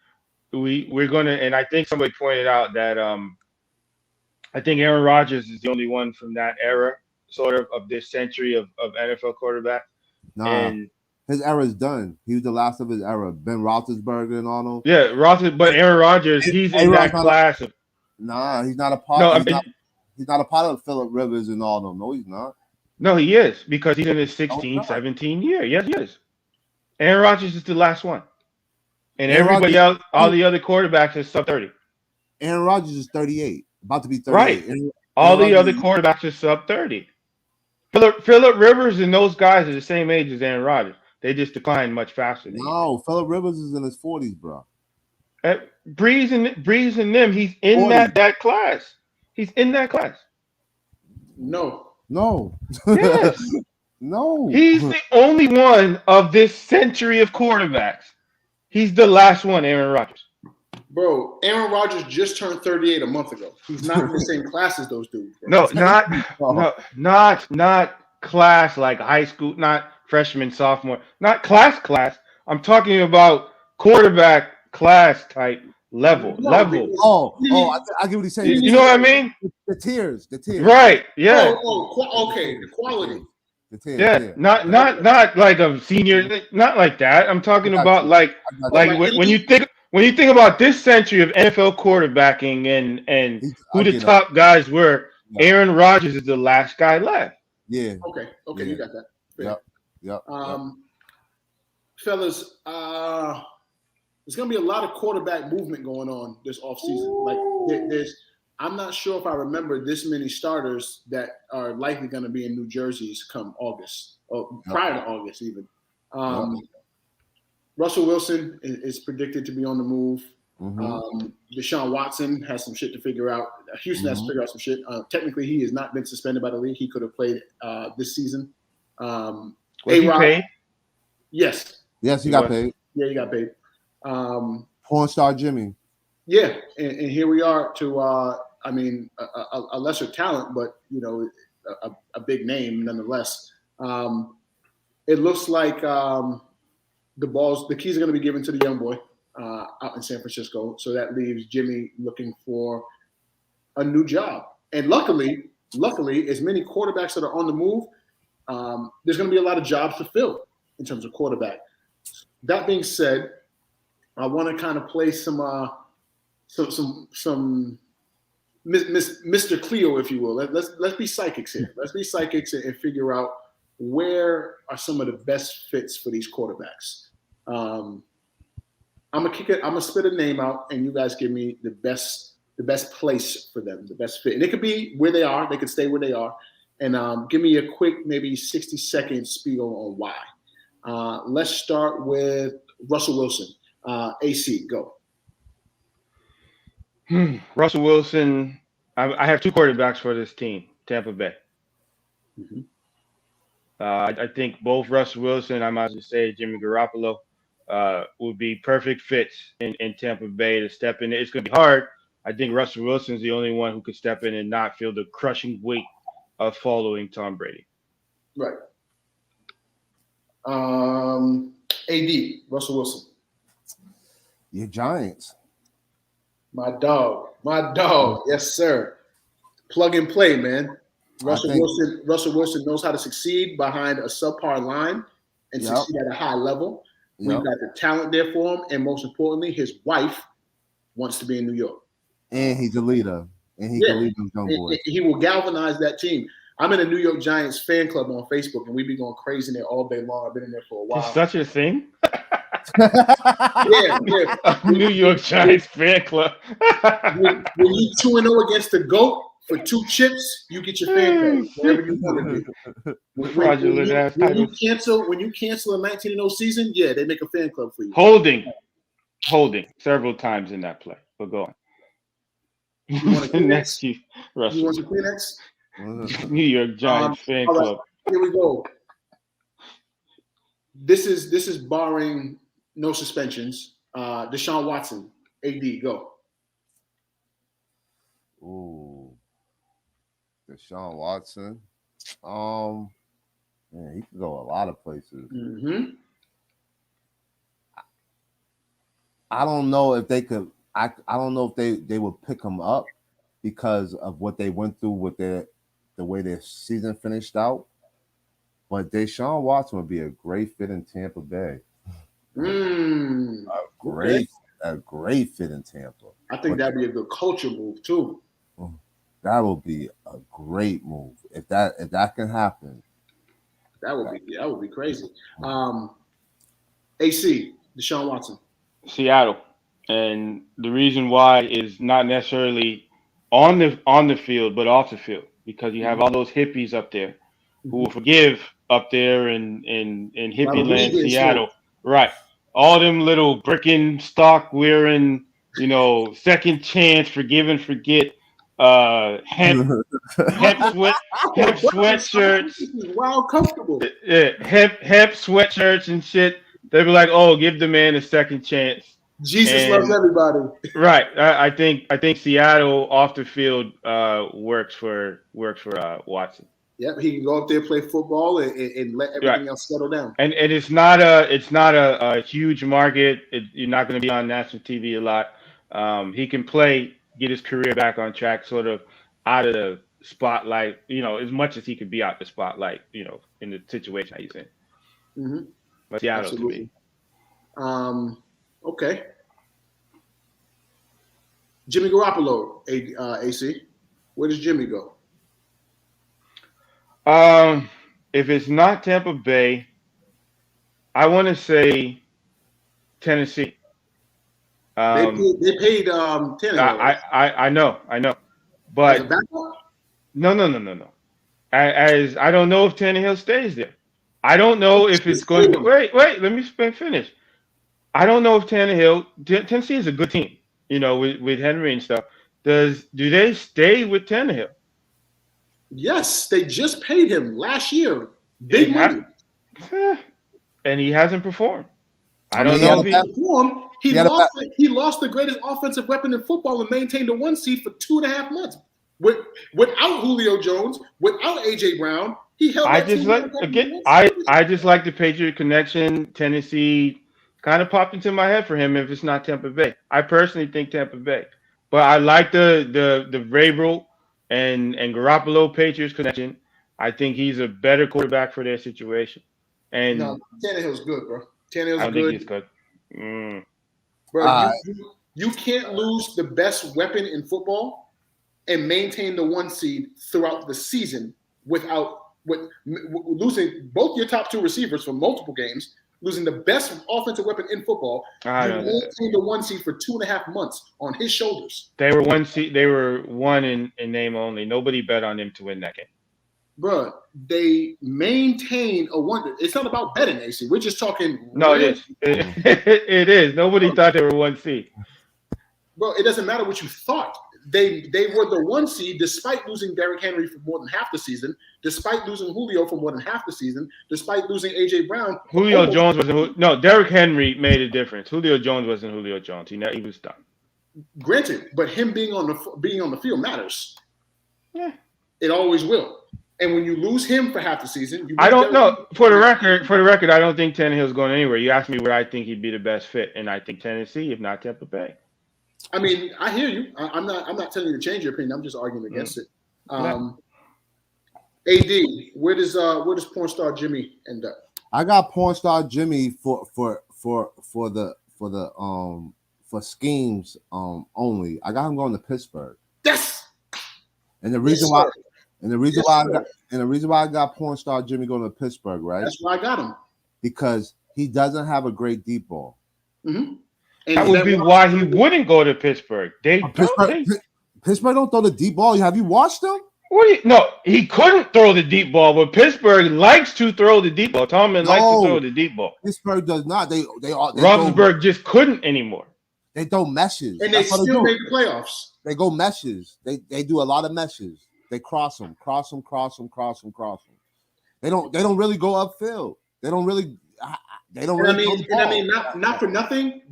We're gonna, and I think somebody pointed out that I think Aaron Rodgers is the only one from that era, sort of this century of NFL quarterback. Nah, And his era's done. He was the last of his era. Ben Roethlisberger and all them. yeah, but Aaron Rodgers, he's in A-Rod's that class of. Nah, he's not a part. No, I He's mean, not. He's not a part of Phillip Rivers and all them. No, he's not. no, he is because he's in his No, he's 16, not. 17 year. Yes, he is. Aaron Rodgers is the last one, and Aaron everybody Rodgers, else, all the other quarterbacks is sub 30. Aaron Rodgers is 38, about to be 38. Right. All the other quarterbacks are sub 30. Phillip Rivers and those guys are the same age as Aaron Rodgers. They just decline much faster than No, Phillip Rivers is in his 40s, bro. Breeze and them, he's in 40. that class. He's in that class. No. Yes. No. He's the only one of this century of quarterbacks. He's the last one, Aaron Rodgers. Bro, Aaron Rodgers just turned 38 a month ago. He's not in the same class as those dudes. Bro. No, not class like high school, not freshman, sophomore, not class. I'm talking about quarterback class type level. I get what he's saying. You know what I mean? The tiers. Right? Yeah. Okay. The quality. The tiers. Yeah. Not like a senior. Not like that. I'm talking about like when you think about this century of NFL quarterbacking and who the top guys were, Aaron Rodgers is the last guy left. Yeah. Okay, yeah. You got that. Yep. Fellas, there's gonna be a lot of quarterback movement going on this offseason. Like I'm not sure if I remember this many starters that are likely going to be in New Jersey's come August or prior to August even. Russell Wilson is predicted to be on the move. Mm-hmm. Deshaun Watson has some shit to figure out. Houston has to figure out some shit. Technically, he has not been suspended by the league. He could have played this season. Was he paid? Yes. Yes, he got paid. Yeah, he got paid. Porn star Jimmy. Yeah, and here we are to, a lesser talent, but, a big name nonetheless. It looks like the keys are going to be given to the young boy out in San Francisco. So that leaves Jimmy looking for a new job. And luckily, as many quarterbacks that are on the move, there's going to be a lot of jobs to fill in terms of quarterback. That being said, I want to kind of play some Mr. Cleo, if you will. Let's be psychics here. Let's be psychics and figure out where are some of the best fits for these quarterbacks. I'm gonna spit a name out, and you guys give me the best place for them, the best fit. And it could be where they are. They could stay where they are. And give me a quick, maybe 60-second spiel on why. Let's start with Russell Wilson. AC, go. Russell Wilson. I have two quarterbacks for this team, Tampa Bay. Mm-hmm. I think both Russell Wilson, I might just say Jimmy Garoppolo, would be perfect fits in Tampa Bay to step in. It's going to be hard. I think Russell Wilson is the only one who could step in and not feel the crushing weight of following Tom Brady. Right. AD, Russell Wilson. Your Giants. My dog. Yes, sir. Plug and play, man. Russell Wilson knows how to succeed behind a subpar line and succeed at a high level. We've got the talent there for him, and most importantly, his wife wants to be in New York. And he's a leader. And he can lead them young boys. He will galvanize that team. I'm in a New York Giants fan club on Facebook, and we be going crazy in there all day long. I've been in there for a while. It's such a thing? Yeah. New York Giants fan club. when you 2-0 against the GOAT for 2 chips, you get your fan club. Whatever you want to do. When you cancel a 19-0 season, they make a fan club for you. Holding several times in that play. But go on. You want a Kleenex? You want some Kleenex? New York Giants fan club. Right, here we go. This is barring no suspensions. Deshaun Watson, AD, go. Ooh, Deshaun Watson. Man, he could go a lot of places. Mm-hmm. I don't know if they could. I don't know if they would pick him up because of what they went through with the way their season finished out. But Deshaun Watson would be a great fit in Tampa Bay. Okay. A great fit in Tampa. I think that'd be a good culture move too. That would be a great move if that can happen. That would be crazy. AC Deshaun Watson. Seattle, and the reason why is not necessarily on the field, but off the field, because you have all those hippies up there who will forgive up there in hippie land, Seattle, right? All them little brickin' stock wearing, second chance, forgive and forget, hemp sweatshirts, wow, comfortable. hemp sweatshirts and shit. They be like, "Oh, give the man a second chance." Jesus loves everybody. Right. I think Seattle off the field works for Watson. Yep, he can go up there, play football, and let everything else settle down. And it's not a huge market. You're not going to be on national TV a lot. He can play, get his career back on track, sort of out of the spotlight. As much as he could be out the spotlight. In the situation that he's in. Mm-hmm. But Seattle to me. Okay. Jimmy Garoppolo, AC. Where does Jimmy go? If it's not Tampa Bay, I want to say Tennessee. They paid Tannehill. I know, but no. As I don't know if Tannehill stays there. I don't know if it's going to wait. Let me finish. I don't know if Tennessee is a good team. With Henry and stuff. Do they stay with Tannehill? Yes, they just paid him last year. Big money. And he hasn't performed. I don't know if he performed. He lost the greatest offensive weapon in football and maintained a 1 seed for 2.5 months. Without Julio Jones, without AJ Brown, he held. I just like the Patriot connection. Tennessee kind of popped into my head for him if it's not Tampa Bay. I personally think Tampa Bay, but I like the Vrabel and Garoppolo Patriots connection. I think he's a better quarterback for their situation. And no, Tannehill's good, bro. Tannehill's I don't think he's good. Bro, you can't lose the best weapon in football and maintain the 1 seed throughout the season without losing both your top 2 receivers for multiple games, losing the best offensive weapon in football. You maintained the 1 seed for 2.5 months on his shoulders. They were 1 seed. They were 1 in name only. Nobody bet on them to win that game. Bro, they maintain a 1. It's not about betting, AC. We're just talking. No, it is. It is. Nobody thought they were 1 seed. Bro, it doesn't matter what you thought. They were the 1 seed despite losing Derrick Henry for more than half the season, despite losing Julio for more than half the season, despite losing AJ Brown. Jones wasn't. No, Derrick Henry made a difference. Julio Jones wasn't Julio Jones. He was done. Granted, but him being on the field matters. Yeah, it always will. And when you lose him for half the season, I don't know. For the record, I don't think Tannehill's going anywhere. You asked me where I think he'd be the best fit, and I think Tennessee, if not Tampa Bay. I mean, I hear you. I'm not telling you to change your opinion. I'm just arguing against it. AD, where does porn star Jimmy end up? I got porn star Jimmy for schemes only. I got him going to Pittsburgh. Yes. And the reason why I got porn star Jimmy going to Pittsburgh, right? That's why I got him. Because he doesn't have a great deep ball. Mm-hmm. That would be why he wouldn't go to Pittsburgh. Pittsburgh don't throw the deep ball. Have you watched them? No, he couldn't throw the deep ball, but Pittsburgh likes to throw the deep ball. Tomlin likes to throw the deep ball. Pittsburgh does not. They Roethlisberger just couldn't anymore. They throw meshes. And they still make the playoffs. They go meshes. They do a lot of meshes. They cross them. They don't really go upfield. They don't really. Not for nothing.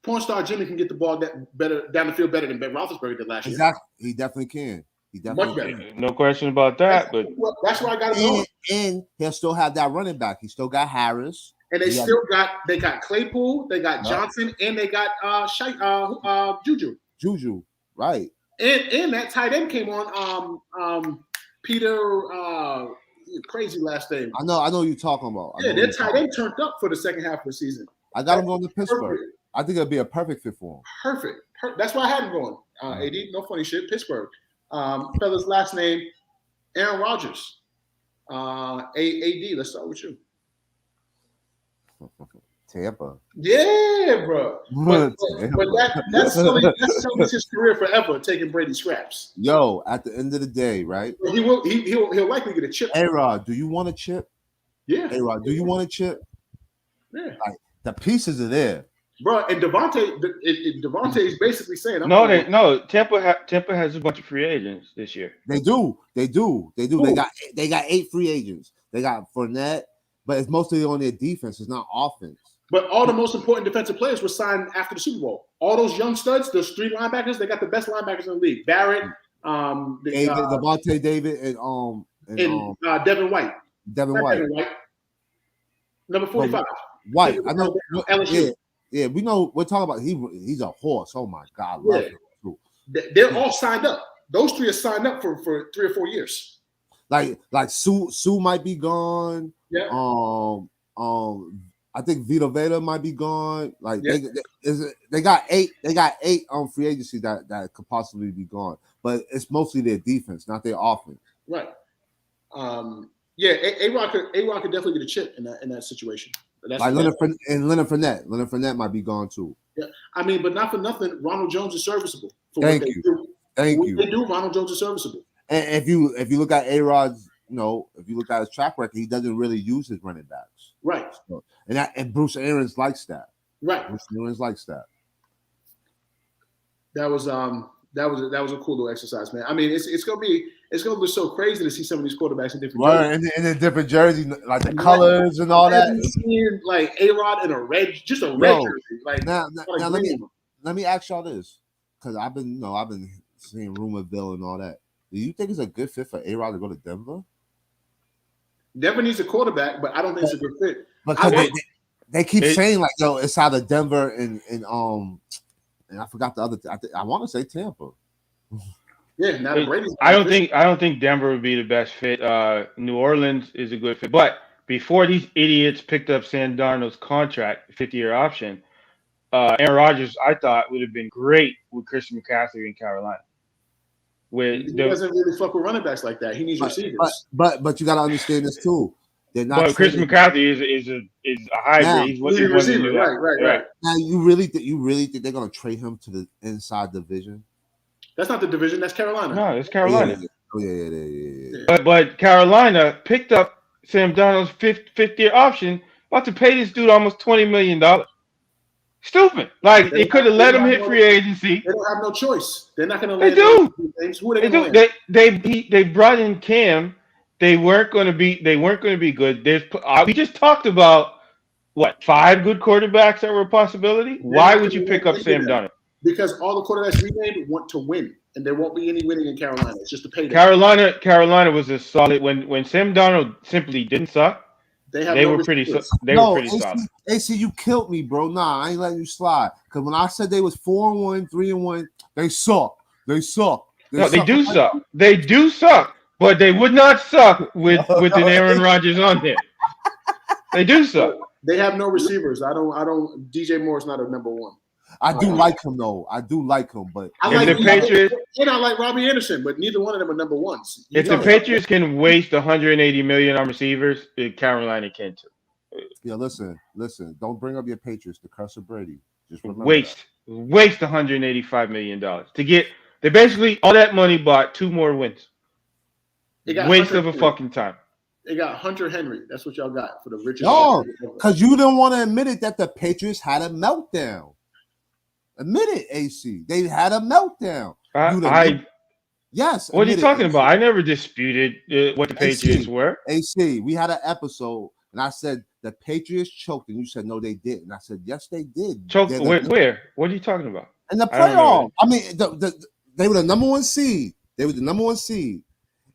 Porn star Jimmy can get the ball better down the field better than Ben Roethlisberger did last year. Exactly, he definitely can. Much better. No question about that. That's why I got him. And he'll still have that running back. He still got Harris. And they still got Claypool, they got Johnson, and they got Juju. Juju, right? And that tight end came on. Peter, crazy last name. I know who you're talking about. Their tight end turned up for the second half of the season. I got him going to Pittsburgh. I think it'd be a perfect fit for him. Perfect. That's why I had him going. AD, no funny shit. Pittsburgh. Fella's last name, Aaron Rodgers. AD, let's start with you. Tampa. Yeah, bro. But that's Sully's his career forever, taking Brady scraps. Yo, at the end of the day, right? He'll likely get a chip. A-Rod, do you want a chip? Yeah. A-Rod, do you want a chip? Yeah. Like, the pieces are there. Bro, and Devontae is basically saying, Tampa has a bunch of free agents this year. They do. Ooh. They got 8 free agents. They got Fournette, but it's mostly on their defense. It's not offense. But all the most important defensive players were signed after the Super Bowl. All those young studs, those 3 linebackers, they got the best linebackers in the league. Barrett, Devontae David, and Devin White. Devin White. Number 45. White. I know. LSU. Yeah, we know. We're talking about he's a horse. Oh my God, love him too. They're all signed up. Those 3 are signed up for 3 or 4 years. Like Sue might be gone. Yeah. I think Vita Veda might be gone. Like they got 8 free agency that could possibly be gone. But it's mostly their defense, not their offense. Right. A-Rod could definitely get a chip in that situation. Like Leonard Fournette. Leonard Fournette might be gone too. Yeah, I mean, but not for nothing. Ronald Jones is serviceable. Thank you. They do. Ronald Jones is serviceable. And if you look at A-Rod's, if you look at his track record, he doesn't really use his running backs. Right. So, and Bruce Arians likes that. Right. Bruce Arians likes that. That was a cool little exercise, man. I mean, it's gonna be so crazy to see some of these quarterbacks in different jerseys. In a different jersey, like the colors and all that. Seeing like A-Rod in a red jersey. Like now let me ask y'all this, because I've been seeing Rumorville and all that. Do you think it's a good fit for A-Rod to go to Denver? Denver needs a quarterback, but I don't think it's a good fit. Because they keep saying like, it's either Denver and I forgot the other. I want to say Tampa. Yeah, now Brady's. I don't think Denver would be the best fit. New Orleans is a good fit, but before these idiots picked up Sam Darnold's contract, 50-year option, Aaron Rodgers, I thought, would have been great with Christian McCaffrey in Carolina. He doesn't really fuck with running backs like that. He needs receivers. But you got to understand this too. They're not. But Chris McCaffrey is a hybrid. He's what receiver. Right. Now you really think they're gonna trade him to the inside division? That's not the division. That's Carolina. No, it's Carolina. Yeah. But Carolina picked up Sam Darnold's fifth-year option, about to pay this dude almost $20 million. Stupid. Like they could have let him hit free agency. They don't have no choice. They're not going to. They do. Who are they going to? They brought in Cam. They weren't going to be good. We just talked about 5 good quarterbacks that were a possibility. Why would you pick up Sam Darnold? Because all the quarterbacks we named want to win, and there won't be any winning in Carolina. It's just a payday. Carolina was a solid when Sam Darnold simply didn't suck. They were pretty solid. AC, you killed me, bro. Nah, I ain't letting you slide. Because when I said they was 4-1, 3-1, they suck. They do suck. They do suck, but they would not suck with an Aaron Rodgers on there. They do suck. They have no receivers. I don't. DJ Moore's not a number one. I do like him though. But I like the Patriots, and I like Robbie Anderson, but neither one of them are number ones. If the Patriots can waste $180 million on receivers, Carolina can too. Yeah, listen. Don't bring up your Patriots, the curse of Brady. Just remember waste $185 million to get. They basically all that money bought 2 more wins. Waste of a fucking time. They got Hunter Henry. That's what y'all got for the richest. No, because you didn't want to admit it that the Patriots had a meltdown. Admit it, AC. They had a meltdown. Yes. What are you talking about? I never disputed what the Patriots were. AC, we had an episode, and I said the Patriots choked, and you said no, they didn't. And I said yes, they did. Choked where? What are you talking about? In the playoff. I mean, they were the number 1 seed.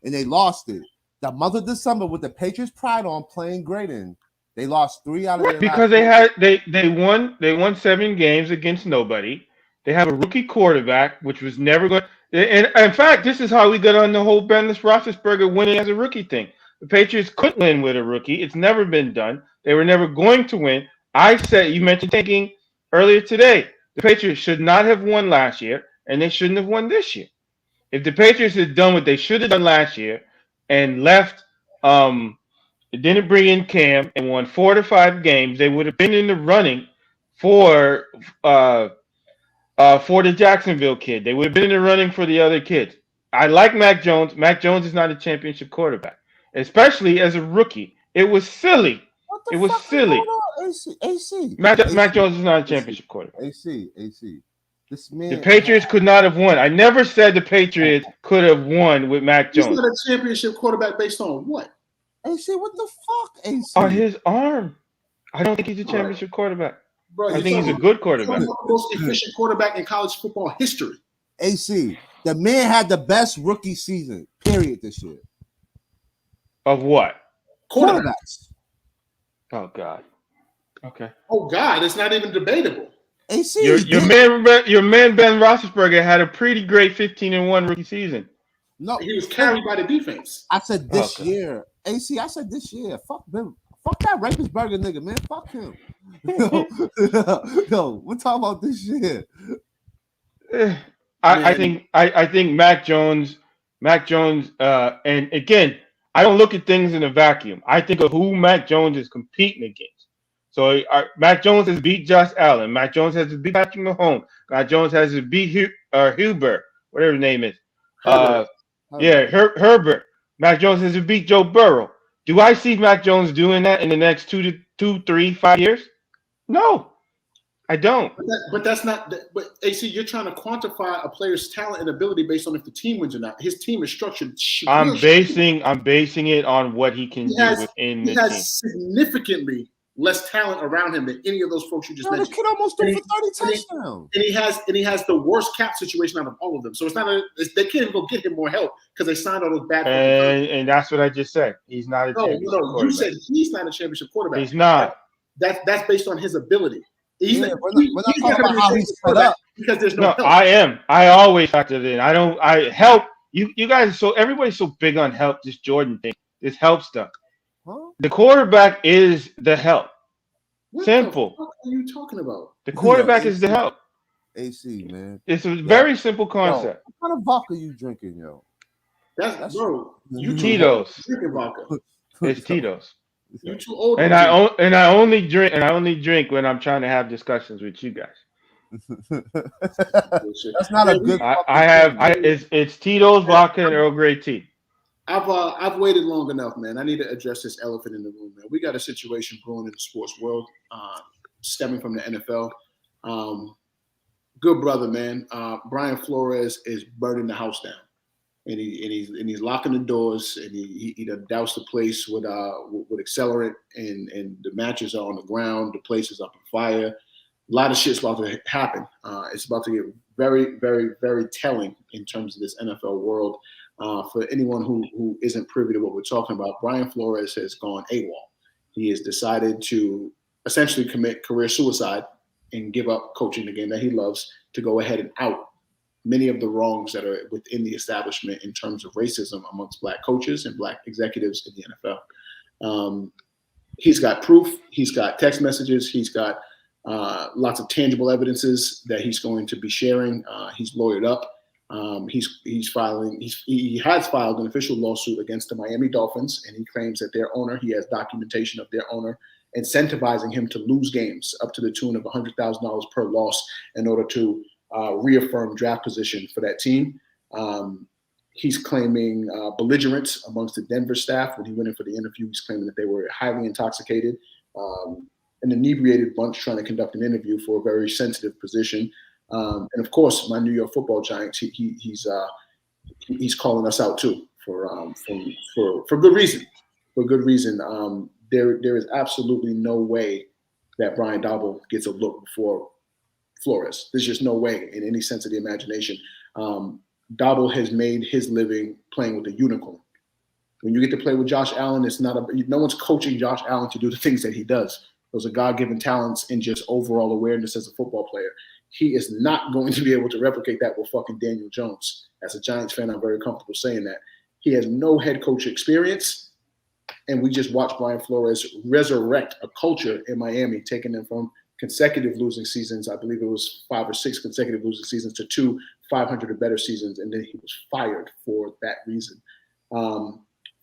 And they lost it. The month of December with the Patriots pride on playing great in. They lost 3 out of Right, their last because 4. they won 7 games against nobody. They have a rookie quarterback, which was never going. And in fact, this is how we got on the whole Ben Roethlisberger winning as a rookie thing. The Patriots couldn't win with a rookie. It's never been done. They were never going to win. I said you mentioned tanking earlier today. The Patriots should not have won last year, and they shouldn't have won this year. If the Patriots had done what they should have done last year and left, didn't bring in Cam and won 4 to 5 games, they would have been in the running for uh, for the Jacksonville kid. They would have been in the running for the other kids. I like Mac Jones. Mac Jones is not a championship quarterback, especially as a rookie. It was silly. What It the was fuck is silly. going on? AC. Mac Jones is not a championship quarterback. AC. This The man. Patriots could not have won. I never said the Patriots could have won with Mac He's Jones. not a championship quarterback based on what? AC, what the fuck, AC? On his arm. I don't think he's a championship quarterback. Bro, I think he's a good quarterback. the most efficient quarterback in college football history. AC, the man had the best rookie season, period, this year. Of what? Quarterbacks. Oh God. Okay. Oh God, it's not even debatable. AC, Your man Ben Roethlisberger had a pretty great 15-1 rookie season. No, He was carried by the defense. I said this Okay. year. AC, I said this year. Fuck them. Fuck that rapist burger nigga, man. Fuck him. Yo, we're talking about this year. I think Mac Jones, and again, I don't look at things in a vacuum. I think of who Mac Jones is competing against. So Mac Jones has beat Josh Allen. Mac Jones has to beat Patrick Mahomes. Mac Jones has to beat Huber, whatever his name is. Herbert. Mac Jones has to beat Joe Burrow. Do I see Mac Jones doing that in the next 2, 3, 5 years? No, I don't. But that's not. But AC, you're trying to quantify a player's talent and ability based on if the team wins or not. His team is structured. I'm basing it on what he can do within the He team. has significantly less talent around him than any of those folks you just Yo, the mentioned. kid almost threw And for 30 touchdowns. And he has the worst cap situation out of all of them. So it's not they can't even go get him more help because they signed all those bad. And that's what I just said. He's not a championship No, quarterback. you said he's not a championship quarterback. He's not. That's based on his ability. He's Yeah, not, we're not talking about how he's set up. because there's no No, help. I am. I always factor it in. I help. You guys everybody's so big on help, this Jordan thing, this help stuff. Huh? The quarterback is the help. What Simple. the fuck are you talking about? The quarterback Yo, is the help. AC, man. It's a very simple concept. What kind of vodka you drinking, yo? That's bro. You Tito's. drinking vodka. It's Tito's. You too old. And I only drink when I'm trying to have discussions with you guys. That's not a good. It's Tito's vodka and Earl Grey tea. I've waited long enough, man. I need to address this elephant in the room, man. We got a situation brewing in the sports world, stemming from the NFL. Good brother, man. Brian Flores is burning the house down, and he's locking the doors, and he done doused the place with accelerant, and the matches are on the ground. The place is up on fire. A lot of shit's about to happen. It's about to get very, very, very telling in terms of this NFL world. For anyone who isn't privy to what we're talking about, Brian Flores has gone AWOL. He has decided to essentially commit career suicide and give up coaching the game that he loves to go ahead and out many of the wrongs that are within the establishment in terms of racism amongst Black coaches and Black executives in the NFL. He's got proof. He's got text messages. He's got lots of tangible evidences that he's going to be sharing. He's lawyered up. He has filed an official lawsuit against the Miami Dolphins, and he claims that their owner, he has documentation of their owner incentivizing him to lose games up to the tune of $100,000 per loss in order to reaffirm draft position for that team. He's claiming belligerence amongst the Denver staff. When he went in for the interview, he's claiming that they were highly intoxicated, an inebriated bunch trying to conduct an interview for a very sensitive position. And of course, my New York Football Giants, he's calling us out too for good reason. For good reason. There is absolutely no way that Brian Daboll gets a look before Flores. There's just no way in any sense of the imagination. Daboll has made his living playing with a unicorn. When you get to play with Josh Allen, it's not no one's coaching Josh Allen to do the things that he does. Those are God-given talents and just overall awareness as a football player. He is not going to be able to replicate that with fucking Daniel Jones. As a Giants fan, I'm very comfortable saying that. He has no head coach experience, and we just watched Brian Flores resurrect a culture in Miami, taking them from consecutive losing seasons. I believe it was 5 or 6 consecutive losing seasons to 2 500 or better seasons, and then he was fired for that reason.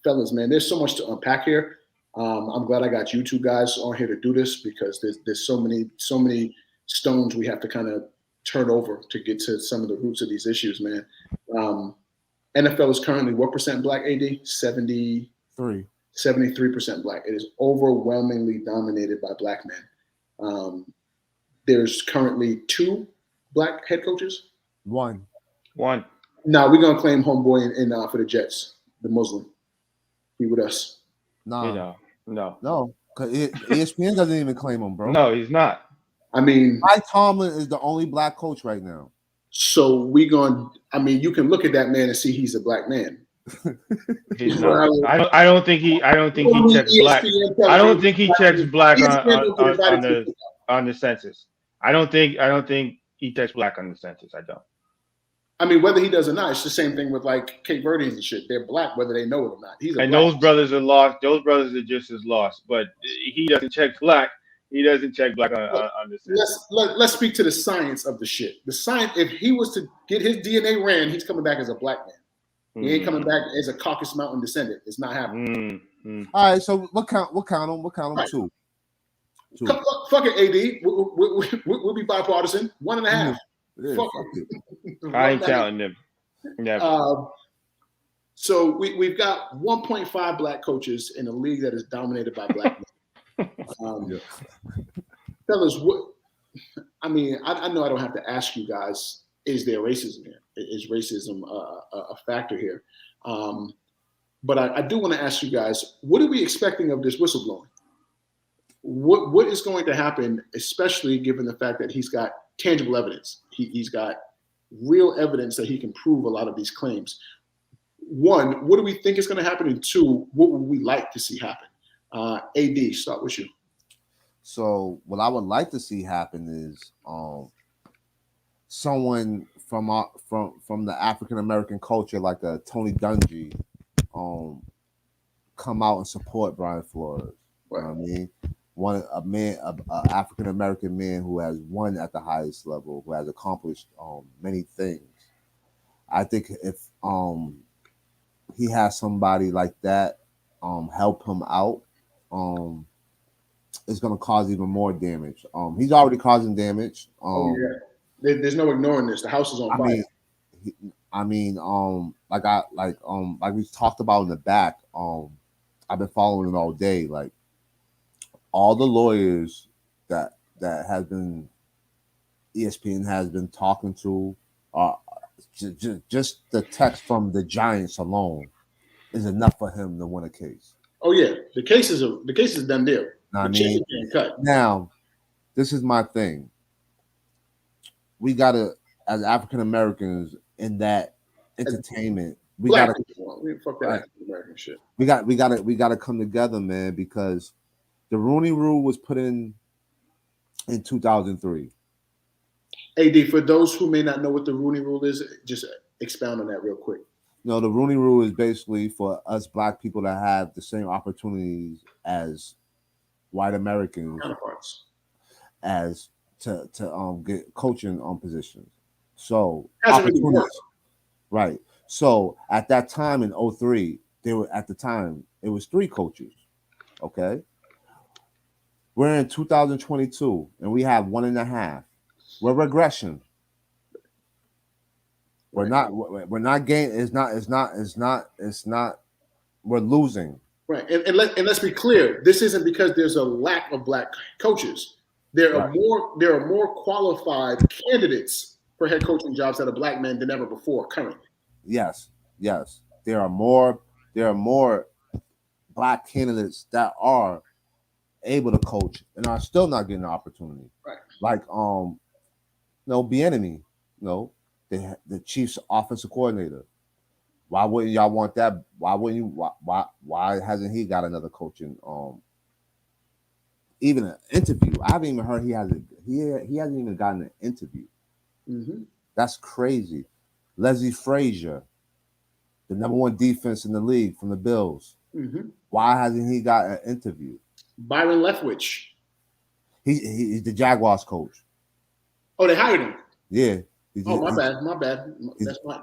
Fellas, man, there's so much to unpack here. I'm glad I got you two guys on here to do this because there's so many stones we have to kind of turn over to get to some of the roots of these issues, man. NFL is currently what percent black, AD? 73% black. It is overwhelmingly dominated by black men. There's currently 2 black head coaches. One. Now we're gonna claim homeboy in for the Jets, the Muslim. He with us. No. Because E ESPN doesn't even claim him, bro. No, he's not. I mean, Mike Tomlin is the only black coach right now. So you can look at that man and see he's a black man. He's not. I don't think he checks black. I don't think he checks black on the census. I don't think he checks black on the census. I don't. I mean, whether he does or not, it's the same thing with like Cape Verdeans and shit. They're black whether they know it or not. Those brothers are lost. Those brothers are just as lost. But he doesn't check black. He doesn't check black on the census. Let's speak to the science of the shit. The science. If he was to get his DNA ran, he's coming back as a black man. He ain't coming back as a Caucasus Mountain descendant. It's not happening. All right, so what count him? Right. 2. Fuck it, AD. We'll be bipartisan. 1.5. Yeah, fuck it. I ain't counting them. Never. So we've got 1.5 black coaches in a league that is dominated by black men. Fellas, I know I don't have to ask you guys, is there racism here? Is racism a factor here? But I do want to ask you guys, what are we expecting of this whistleblowing? What is going to happen, especially given the fact that he's got tangible evidence? He's got real evidence that he can prove a lot of these claims. 1, what do we think is going to happen? And 2, what would we like to see happen? AD, start with you. So what I would like to see happen is someone from the African American culture, like a Tony Dungy, come out and support Brian Flores. Right. You know what I mean? An African American man who has won at the highest level, who has accomplished many things. I think if he has somebody like that help him out, it's going to cause even more damage. He's already causing damage. There's no ignoring this. The house is on fire. Like we talked about in the back. I've been following it all day. Like all the lawyers that has been ESPN has been talking to, just the text from the Giants alone is enough for him to win a case. Oh yeah, the case is done deal. Now, this is my thing. We gotta, as African Americans in that entertainment, we gotta fuck that African American shit. We gotta come together, man, because the Rooney Rule was put in 2003. AD, for those who may not know what the Rooney Rule is, just expound on that real quick. No, the Rooney Rule is basically for us black people to have the same opportunities as white Americans counterparts, as to get coaching positions. So really worked. Right. So at that time in 2003, it was 3 coaches. Okay. We're in 2022 and we have 1.5. We're regression. We're not gaining. It's not. We're losing. Right. And let's be clear. This isn't because there's a lack of black coaches. There are more qualified candidates for head coaching jobs that are black men than ever before currently. Yes. There are more black candidates that are able to coach and are still not getting the opportunity. Right. Like Bieniemy, the Chiefs offensive coordinator. Why wouldn't y'all want that? Why wouldn't you? Why hasn't he got another coaching? Even an interview. I haven't even heard he hasn't even gotten an interview. Mm-hmm. That's crazy. Leslie Frazier, the number one defense in the league from the Bills. Mm-hmm. Why hasn't he got an interview? Byron Leftwich. He's the Jaguars coach. Oh, they hired him. Yeah. My bad.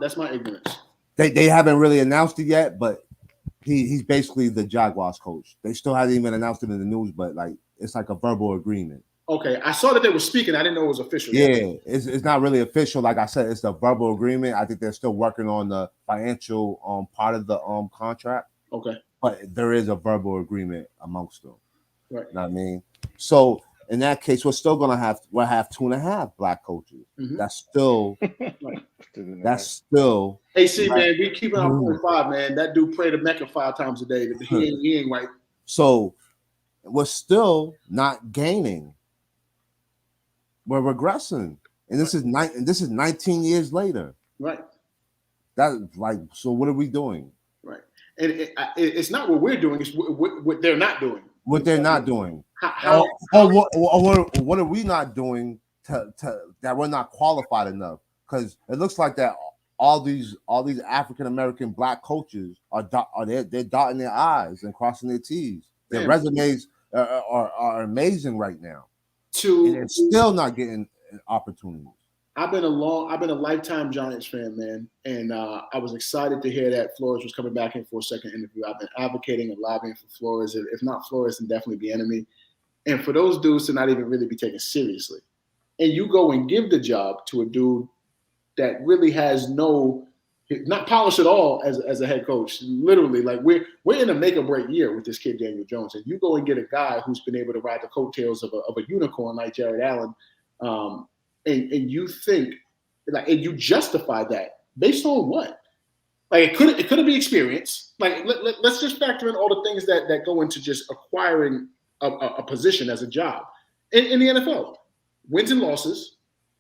That's my ignorance. They haven't really announced it yet, but he's basically the Jaguars coach. They still haven't even announced it in the news, but like it's like a verbal agreement. Okay, I saw that they were speaking. I didn't know it was official. Yeah, it's not really official. Like I said, it's a verbal agreement. I think they're still working on the financial part of the contract. Okay, but there is a verbal agreement amongst them. Right. You know what I mean? So in that case, we'll have 2.5 black coaches. Mm-hmm. That's still AC, man, we keeping our 0.5, man. That dude prayed to Mecca 5 times a day. He ain't right. So we're still not gaining. We're regressing. And this is 19 years later. Right. That's like, so what are we doing? Right. And it's not what we're doing, it's what they're not doing. What they're not doing. What are we not doing to that we're not qualified enough? Because it looks like that all these African American black coaches they're dotting their I's and crossing their T's. Their resumes are amazing right now. And they're still not getting opportunities. I've been a lifetime Giants fan, man, and I was excited to hear that Flores was coming back in for a second interview. I've been advocating and lobbying for Flores. If not Flores, then definitely Bieniemy. And for those dudes to not even really be taken seriously, and you go and give the job to a dude that really has not polished at all as a head coach. Literally, like we're in a make or break year with this kid Daniel Jones, and you go and get a guy who's been able to ride the coattails of a unicorn like Jared Allen. And you think, like, and you justify that based on what? Like, it couldn't be experience. Like, let's just factor in all the things that go into just acquiring a position as a job in the NFL. Wins and losses,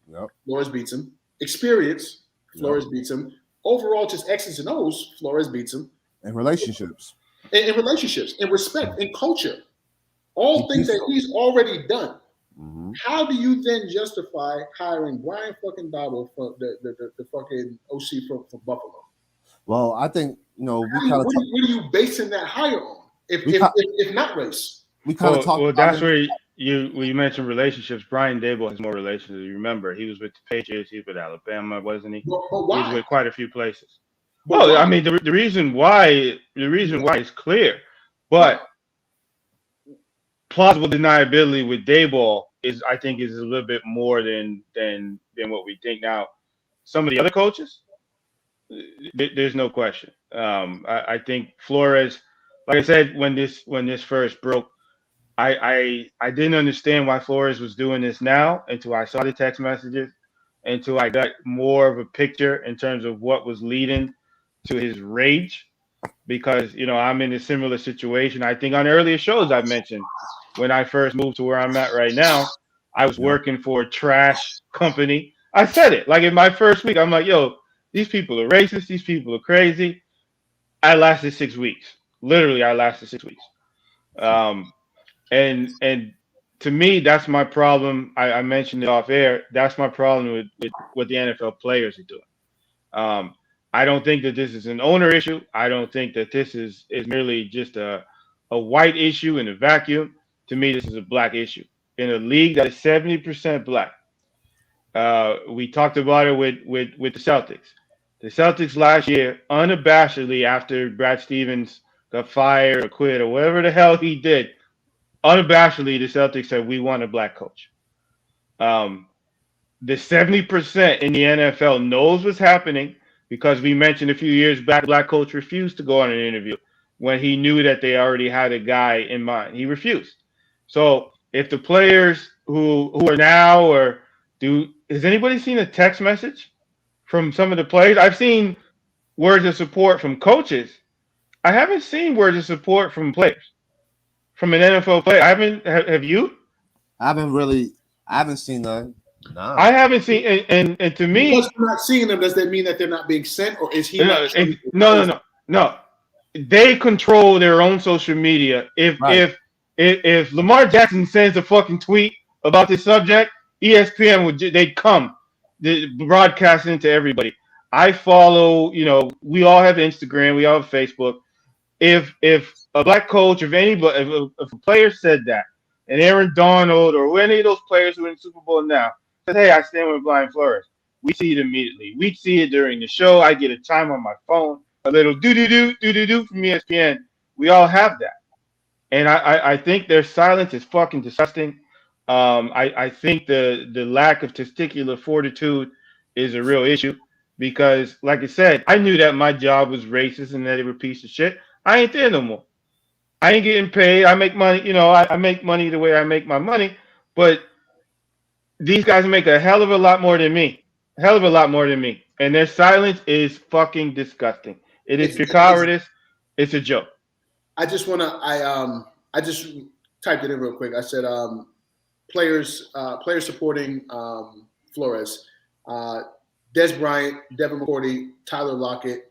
yep. Flores beats him. Experience, Flores beats him. Overall, just X's and O's, Flores beats him. And relationships. In relationships, in respect, in culture. All things that he's already done. Mm-hmm. How do you then justify hiring Brian fucking Dabo for the fucking OC for Buffalo? Well, I think what are you basing that hire on? If not race, we kind of talk. Well, that's where you mentioned relationships. Brian Dabo has more relationships. You remember, he was with the Patriots. He was with Alabama, wasn't he? But why? He was with quite a few places. Well, I mean, the reason why is clear, but plausible deniability with Dayball I think is a little bit more than what we think. Now, some of the other coaches, there's no question. I think Flores, like I said, when this first broke, I didn't understand why Flores was doing this now until I saw the text messages, until I got more of a picture in terms of what was leading to his rage. Because I'm in a similar situation. I think on earlier shows I've mentioned when I first moved to where I'm at right now, I was working for a trash company. I said it like in my first week. I'm like, yo, these people are racist. These people are crazy. I lasted 6 weeks. Literally, I lasted 6 weeks. And to me, that's my problem. I mentioned it off air. That's my problem with what the NFL players are doing. I don't think that this is an owner issue. I don't think that this is merely just a white issue in a vacuum. To me, this is a black issue in a league that is 70% black. We talked about it with the Celtics. The Celtics last year, unabashedly, after Brad Stevens got fired or quit or whatever the hell he did, unabashedly, the Celtics said, we want a black coach. The 70% in the NFL knows what's happening because we mentioned a few years back, the black coach refused to go on an interview when he knew that they already had a guy in mind. He refused. So if the players who are now has anybody seen a text message from some of the players? I've seen words of support from coaches. I haven't seen words of support from players, from an NFL player. Have you? I haven't seen none. Nah. I haven't seen, and to me, Because we're not seeing them, does that mean that they're not being sent, or is he not? no. They control their own social media. Right. If Lamar Jackson sends a fucking tweet about this subject, ESPN they'd come, broadcasting to everybody. I follow. We all have Instagram. We all have Facebook. If a black coach, if a player said that, and Aaron Donald or any of those players who are in the Super Bowl now said, "Hey, I stand with Brian Flores," we see it immediately. We see it during the show. I get a time on my phone, a little do from ESPN. We all have that, and I think their silence is fucking disgusting. I think the lack of testicular fortitude is a real issue because, like I said, I knew that my job was racist and that they were a piece of shit. I ain't there no more. I ain't getting paid. I make money. I make money the way I make my money, but these guys make a hell of a lot more than me. A hell of a lot more than me, and their silence is fucking disgusting. It is pure cowardice. It's a joke. I just want to. I just typed it in real quick. I said players supporting Flores, Des Bryant, Devin McCourty, Tyler Lockett.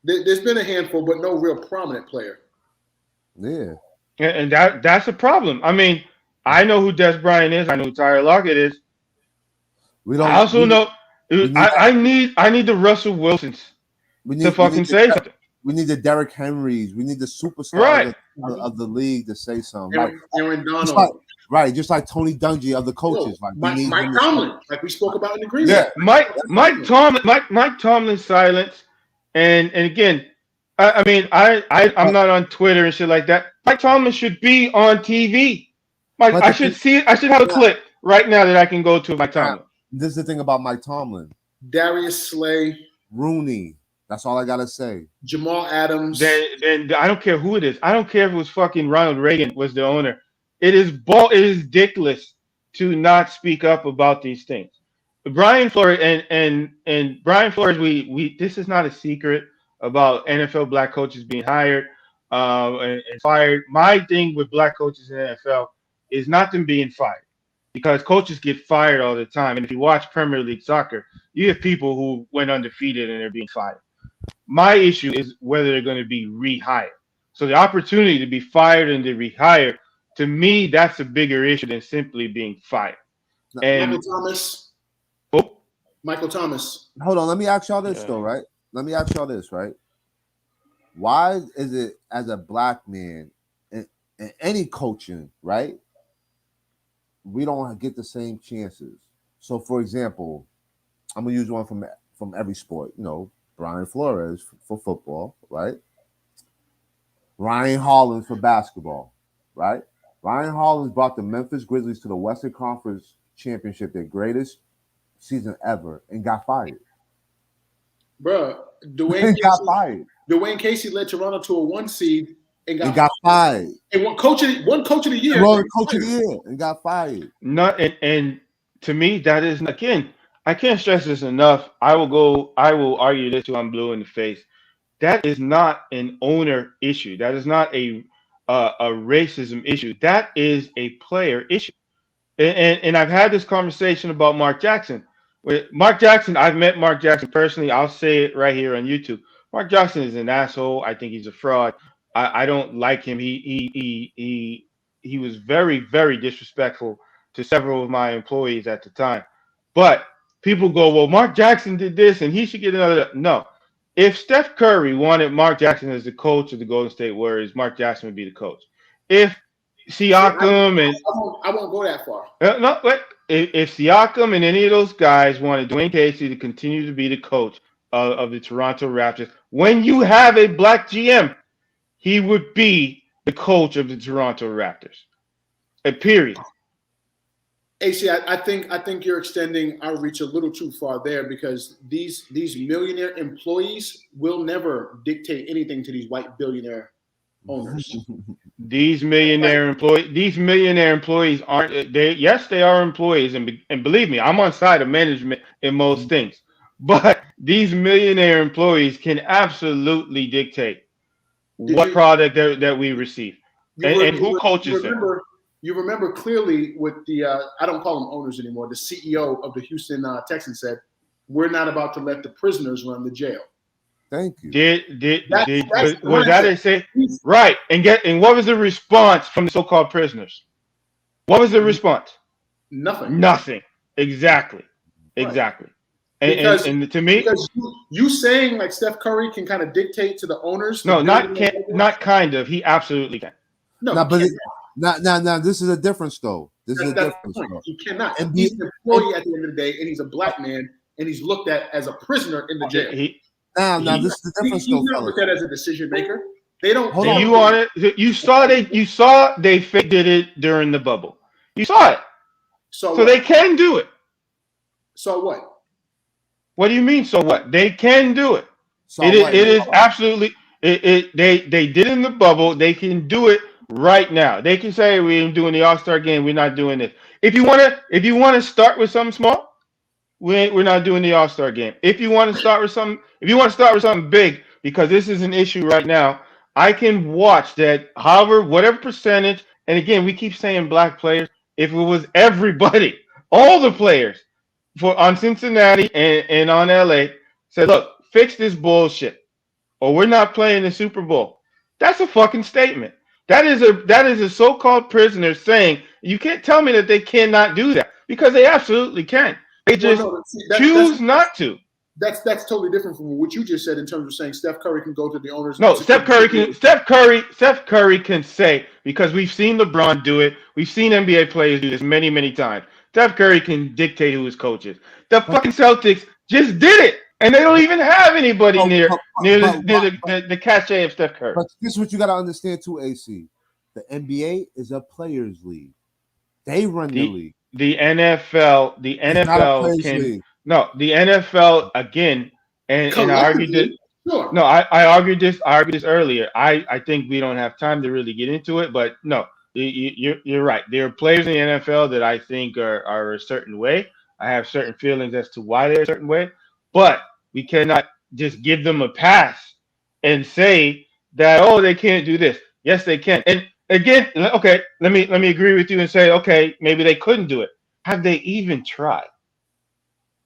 There's been a handful, but no real prominent player. Yeah. And that's a problem. I mean, I know who Des Bryant is. I know who Tyler Lockett is. I also know. I need the Russell Wilsons to fucking say something. We need the Derrick Henrys. We need the superstars of the league to say something. Aaron Donald. Just like Tony Dungy, other coaches. Mike Tomlin, like we spoke about in the Green Bay. Mike Tomlin's silence, and again, I'm not on Twitter and shit like that. Mike Tomlin should be on TV. I should have a clip right now that I can go to Mike Tomlin. This is the thing about Mike Tomlin. Darius Slay. Rooney. That's all I gotta say. Jamal Adams. Then I don't care who it is. I don't care if it was fucking Ronald Reagan was the owner. It is ridiculous to not speak up about these things. Brian Flores and Brian Flores, we this is not a secret about NFL black coaches being hired and fired. My thing with black coaches in the NFL is not them being fired, because coaches get fired all the time. And if you watch Premier League soccer, you have people who went undefeated and they're being fired. My issue is whether they're going to be rehired. So the opportunity to be fired and to rehire, to me, that's a bigger issue than simply being fired. Michael Thomas. Oh, Michael Thomas. Hold on, let me ask y'all this though, right? Let me ask y'all this, right? Why is it as a black man in any coaching, right? We don't get the same chances. So, for example, I'm gonna use one from every sport. Brian Flores for football, right? Ryan Hollins for basketball, right? Ryan Hollins brought the Memphis Grizzlies to the Western Conference Championship, their greatest season ever, and got fired. Bruh, Dwayne Casey led Toronto to a 1 seed and got fired. And one coach of the year. Coach of the year and got fired. And to me, that is, again, I can't stress this enough. I will argue this till I'm blue in the face. That is not an owner issue. That is not a racism issue. That is a player issue. And I've had this conversation about Mark Jackson. I've met Mark Jackson personally. I'll say it right here on YouTube. Mark Jackson is an asshole. I think he's a fraud. I don't like him. He was very, very disrespectful to several of my employees at the time. But people go, well, Mark Jackson did this and he should get another. No. If Steph Curry wanted Mark Jackson as the coach of the Golden State Warriors, Mark Jackson would be the coach. If Siakam I won't go that far. If Siakam and any of those guys wanted Dwayne Casey to continue to be the coach of the Toronto Raptors, when you have a black GM, he would be the coach of the Toronto Raptors. Period. AC, I think you're extending our reach a little too far there, because these millionaire employees will never dictate anything to these white billionaire owners. These millionaire employees aren't. They are employees, and believe me, I'm on side of management in most things. But these millionaire employees can absolutely dictate what product that we receive and who coaches them. You remember clearly with the I don't call them owners anymore. The CEO of the Houston Texans said, "We're not about to let the prisoners run the jail." Thank you. Was that a say? Right. And what was the response from the so-called prisoners? What was the response? Nothing. Nothing. Exactly. Right. Exactly. Because and to me, because you saying like Steph Curry can kind of dictate to the owners. No, not kind of. He absolutely can. No, Now, but now, this is a difference though. This is a that's difference. the point. He cannot. And he's an employee at the end of the day, and he's a black man, and he's looked at as a prisoner in the jail. Now, this is the difference though, he's not fellas. looked at as a decision maker. They don't. Hold And on. you want it? You saw they fake did it during the bubble. You saw it. So they can do it. So what? What do you mean? So what? They can do it. So It is absolutely. They did it in the bubble. They can do it right now. They can say we're doing the All-Star game. We're not doing this. If you wanna start with something small, we're not doing the All-Star game. If you want to start with something big, because this is an issue right now, I can watch that. However, whatever percentage, and again, we keep saying black players. If it was everybody, all the players on Cincinnati and on LA said, look, fix this bullshit, or we're not playing the Super Bowl. That's a fucking statement. That is a so-called prisoner saying you can't tell me that they cannot do that, because they absolutely can. They just choose not to. That's totally different from what you just said in terms of saying Steph Curry can go to the owners. No, Steph Curry can say, because we've seen LeBron do it. We've seen NBA players do this many, many times. Steph Curry can dictate who his coach is. The fucking Celtics just did it, and they don't even have anybody near the cachet of Steph Curry. But this is what you got to understand too, AC. The NBA is a players' league. They run the league. The NFL can. No, the NFL again, and I argued this. Sure. No, I argued this. I argued this earlier. I think we don't have time to really get into it, but no, you're right. There are players in the NFL that I think are a certain way. I have certain feelings as to why they're a certain way, but we cannot just give them a pass and say that they can't do this. Yes, they can. And again, okay, let me agree with you and say, okay, maybe they couldn't do it. Have they even tried?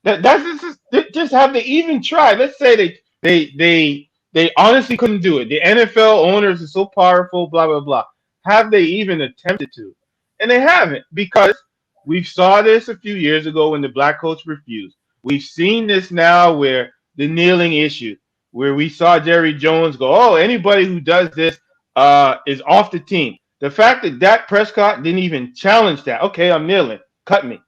Just have they even tried? Let's say they honestly couldn't do it. The NFL owners are so powerful, blah blah blah. Have they even attempted to? And they haven't, because we saw this a few years ago when the black coach refused. We've seen this now where the kneeling issue, where we saw Jerry Jones go, anybody who does this is off the team. The fact that Dak Prescott didn't even challenge that. Okay, I'm kneeling. Cut me.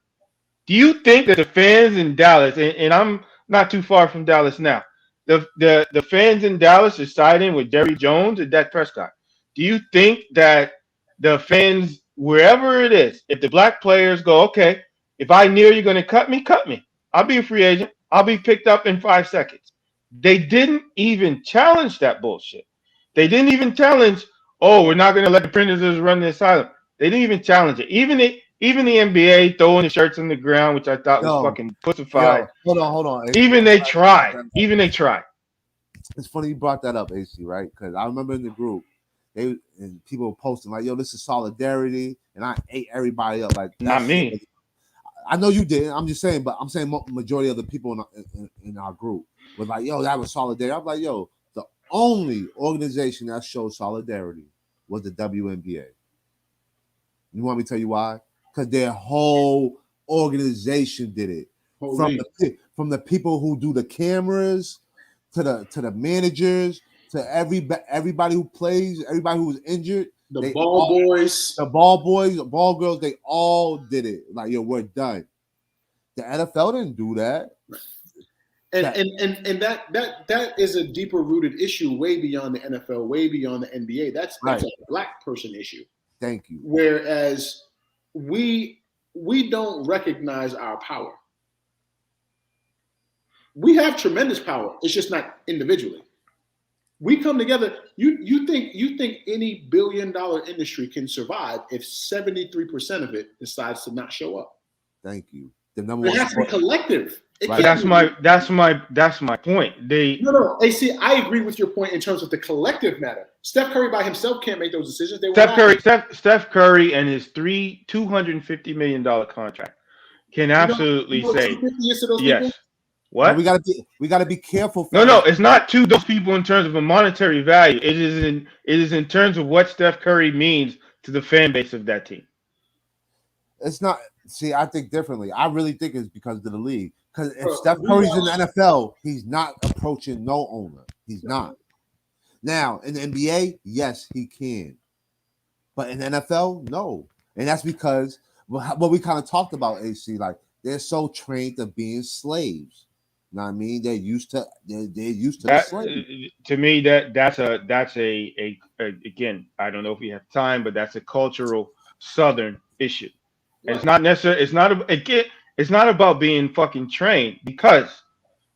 Do you think that the fans in Dallas, and I'm not too far from Dallas now, the fans in Dallas are siding with Jerry Jones or Dak Prescott? Do you think that the fans, wherever it is, if the black players go, okay, if I kneel, you're going to cut me? Cut me. I'll be a free agent. I'll be picked up in 5 seconds. They didn't even challenge that bullshit. They didn't even challenge, we're not going to let the prisoners run the asylum. They didn't even challenge it. Even the NBA throwing the shirts on the ground, which I thought was fucking pussified. Hold on. Even they tried. It's funny you brought that up, AC, right? Because I remember in the group, people were posting like, this is solidarity, and I ate everybody up. Like, not me. I know you didn't. I'm just saying, but I'm saying majority of the people in our group was like, that was solidarity. I'm like, the only organization that showed solidarity was the WNBA. You want me to tell you why? Because their whole organization did it. From the people who do the cameras to the managers to everybody who plays, everybody who was injured. The ball boys, the ball girls, they all did it. Like, we're done. The NFL didn't do that. And that is a deeper rooted issue, way beyond the NFL, way beyond the NBA. That's a black person issue. Thank you. Whereas we don't recognize our power. We have tremendous power. It's just not individually. We come together. You think any billion-dollar industry can survive if 73% of it decides to not show up? Thank you. It has to be collective. Right. That's my point. No. AC, I agree with your point in terms of the collective matter. Steph Curry by himself can't make those decisions. They will not. Steph Curry and his $250 million contract can absolutely what say 250 is to those people? yes. But What? we gotta be careful, No, fellas. it's not to those people in terms of a monetary value. It is in terms of what Steph Curry means to the fan base of that team. It's not. See, I think differently. I really think it's because of the league. Because if Bro, Steph Curry's in the NFL, he's not approaching no owner. He's not. Now in the NBA, yes, he can. But in the NFL, no. And that's because what we kind of talked about, AC, like they're so trained to being slaves. You know what I mean? They're used to the slave. To me, that's a again, I don't know if we have time, but that's a cultural Southern issue. And it's not necessarily it's not about being fucking trained because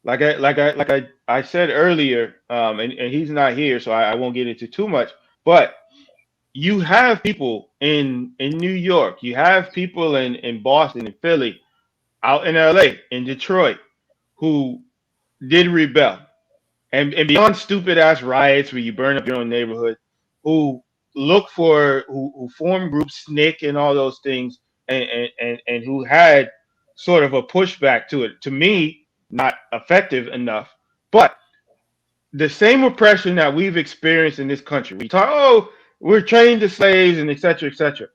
I said earlier, and he's not here, so I won't get into too much, but you have people in New York, you have people in Boston and Philly, out in LA, in Detroit, who did rebel. And beyond stupid ass riots where you burn up your own neighborhood, who who form groups, SNCC and all those things, and who had sort of a pushback to it. To me, not effective enough, but the same oppression that we've experienced in this country. We talk, oh, we're trained as slaves and et cetera, et cetera.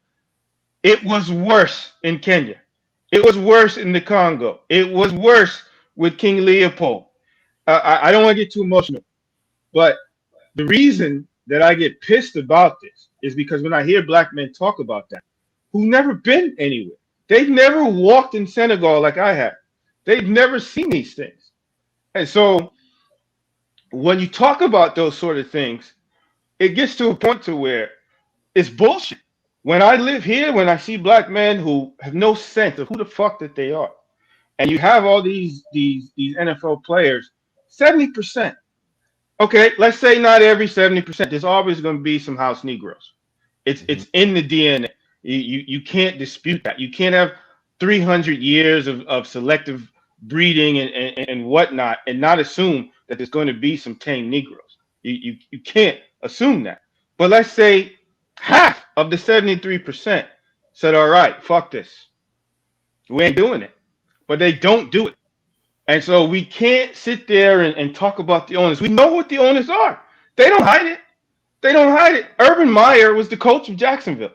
It was worse in Kenya. It was worse in the Congo. It was worse with King Leopold. I don't want to get too emotional, but the reason that I get pissed about this is because when I hear black men talk about that, who've never been anywhere, they've never walked in Senegal like I have. They've never seen these things. And so when you talk about those sort of things, it gets to a point to where it's bullshit. When I live here, when I see black men who have no sense of who the fuck that they are, and you have all these NFL players, 70%. Okay, let's say not every 70%. There's always going to be some house Negroes. It's in the DNA. You can't dispute that. You can't have 300 years of selective breeding and whatnot and not assume that there's going to be some tame Negroes. You can't assume that. But let's say half of the 73% said, all right, fuck this. We ain't doing it. But they don't do it. And so we can't sit there and talk about the owners. We know what the owners are. They don't hide it. They don't hide it. Urban Meyer was the coach of Jacksonville.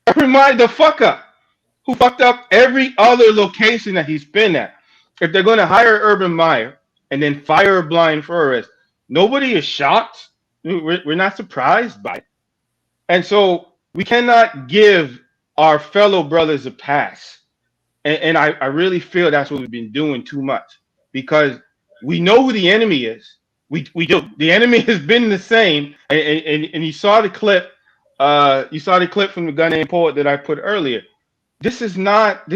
Urban Meyer, the fuck up, who fucked up every other location that he's been at. If they're going to hire Urban Meyer and then fire Brian Flores, nobody is shocked. We're not surprised by it. And so we cannot give our fellow brothers a pass. And I really feel that's what we've been doing too much because we know who the enemy is. We do. The enemy has been the same. And you saw the clip. You saw the clip from the Gun Name Poet that I put earlier. This is not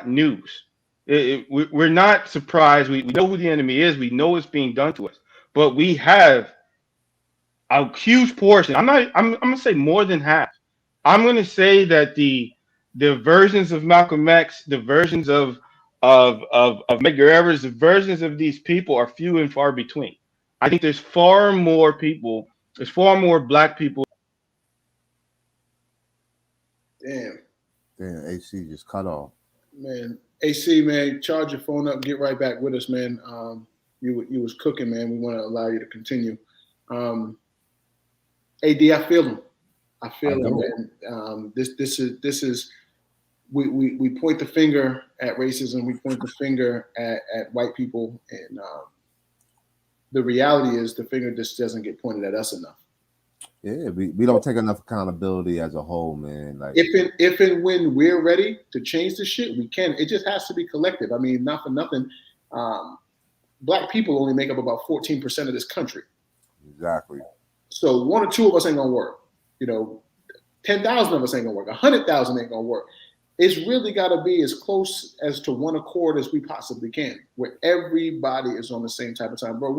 news. We're not surprised. We know who the enemy is. We know it's being done to us. But we have a huge portion. I'm gonna say more than half. I'm gonna say that the versions of Malcolm X, the versions of Medgar Evers, the versions of these people are few and far between. I think there's far more people. There's far more black people. Damn, AC just cut off. Man, AC, man, charge your phone up. Get right back with us, man. You was cooking, man. We want to allow you to continue. AD, I feel him. I feel him, man. This is. We point the finger at racism. We point the finger at white people, and the reality is the finger just doesn't get pointed at us enough. Yeah, we don't take enough accountability as a whole, man. Like if and when we're ready to change the shit, we can. It just has to be collective. I mean, not for nothing. Black people only make up about 14% of this country. Exactly. So one or two of us ain't gonna work. 10,000 of us ain't gonna work. 100,000 ain't gonna work. It's really got to be as close as to one accord as we possibly can, where everybody is on the same type of time. Bro,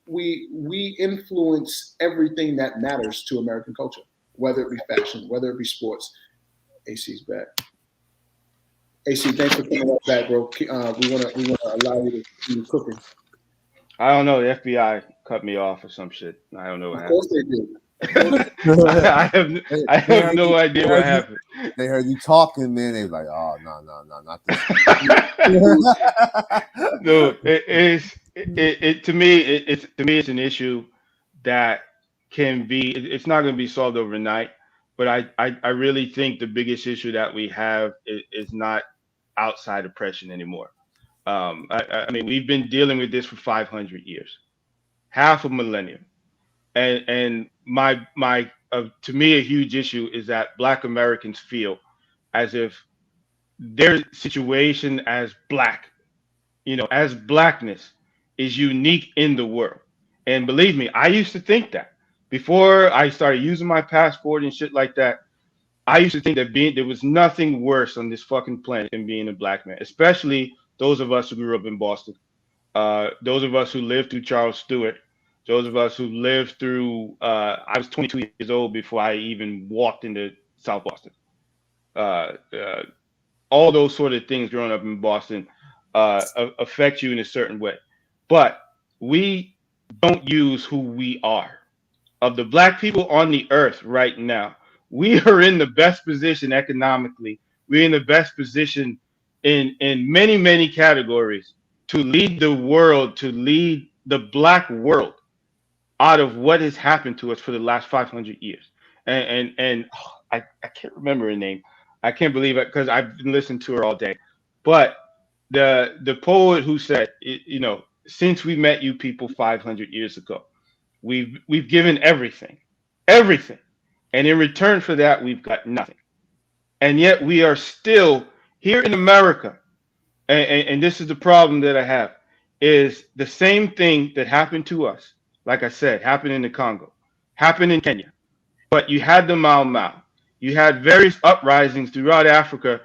we influence everything that matters to American culture, whether it be fashion, whether it be sports. AC's back. AC, thanks for coming right back, bro. We wanna allow you to continue cooking. I don't know. The FBI cut me off or some shit. I don't know what Of happened. course they did. Of course I have no idea what happened. They heard you talking, man. They was like, "Oh, no, not this." No, to me, it's an issue that can be. It's not going to be solved overnight, but I really think the biggest issue that we have is not outside oppression anymore. I mean, we've been dealing with this for 500 years, half a millennium, and my to me a huge issue is that Black Americans feel as if their situation as black, as blackness is unique in the world. And believe me, I used to think that before I started using my passport and shit like that. I used to think that there was nothing worse on this fucking planet than being a black man, especially those of us who grew up in Boston, those of us who lived through Charles Stewart, those of us who lived through. I was 22 years old before I even walked into South Boston. Uh, uh, all those sort of things growing up in Boston affect you in a certain way. But we don't use who we are. Of the black people on the earth right now, we are in the best position economically. We're in the best position in many categories to lead the world, to lead the black world out of what has happened to us for the last 500 years. I can't remember her name. I can't believe it because I've been listening to her all day. But the poet who said, since we met you people 500 years ago, we've given everything, and in return for that, we've got nothing. And yet we are still here in America. And this is the problem that I have is the same thing that happened to us. Like I said, happened in the Congo, happened in Kenya. But you had the Mau Mau. You had various uprisings throughout Africa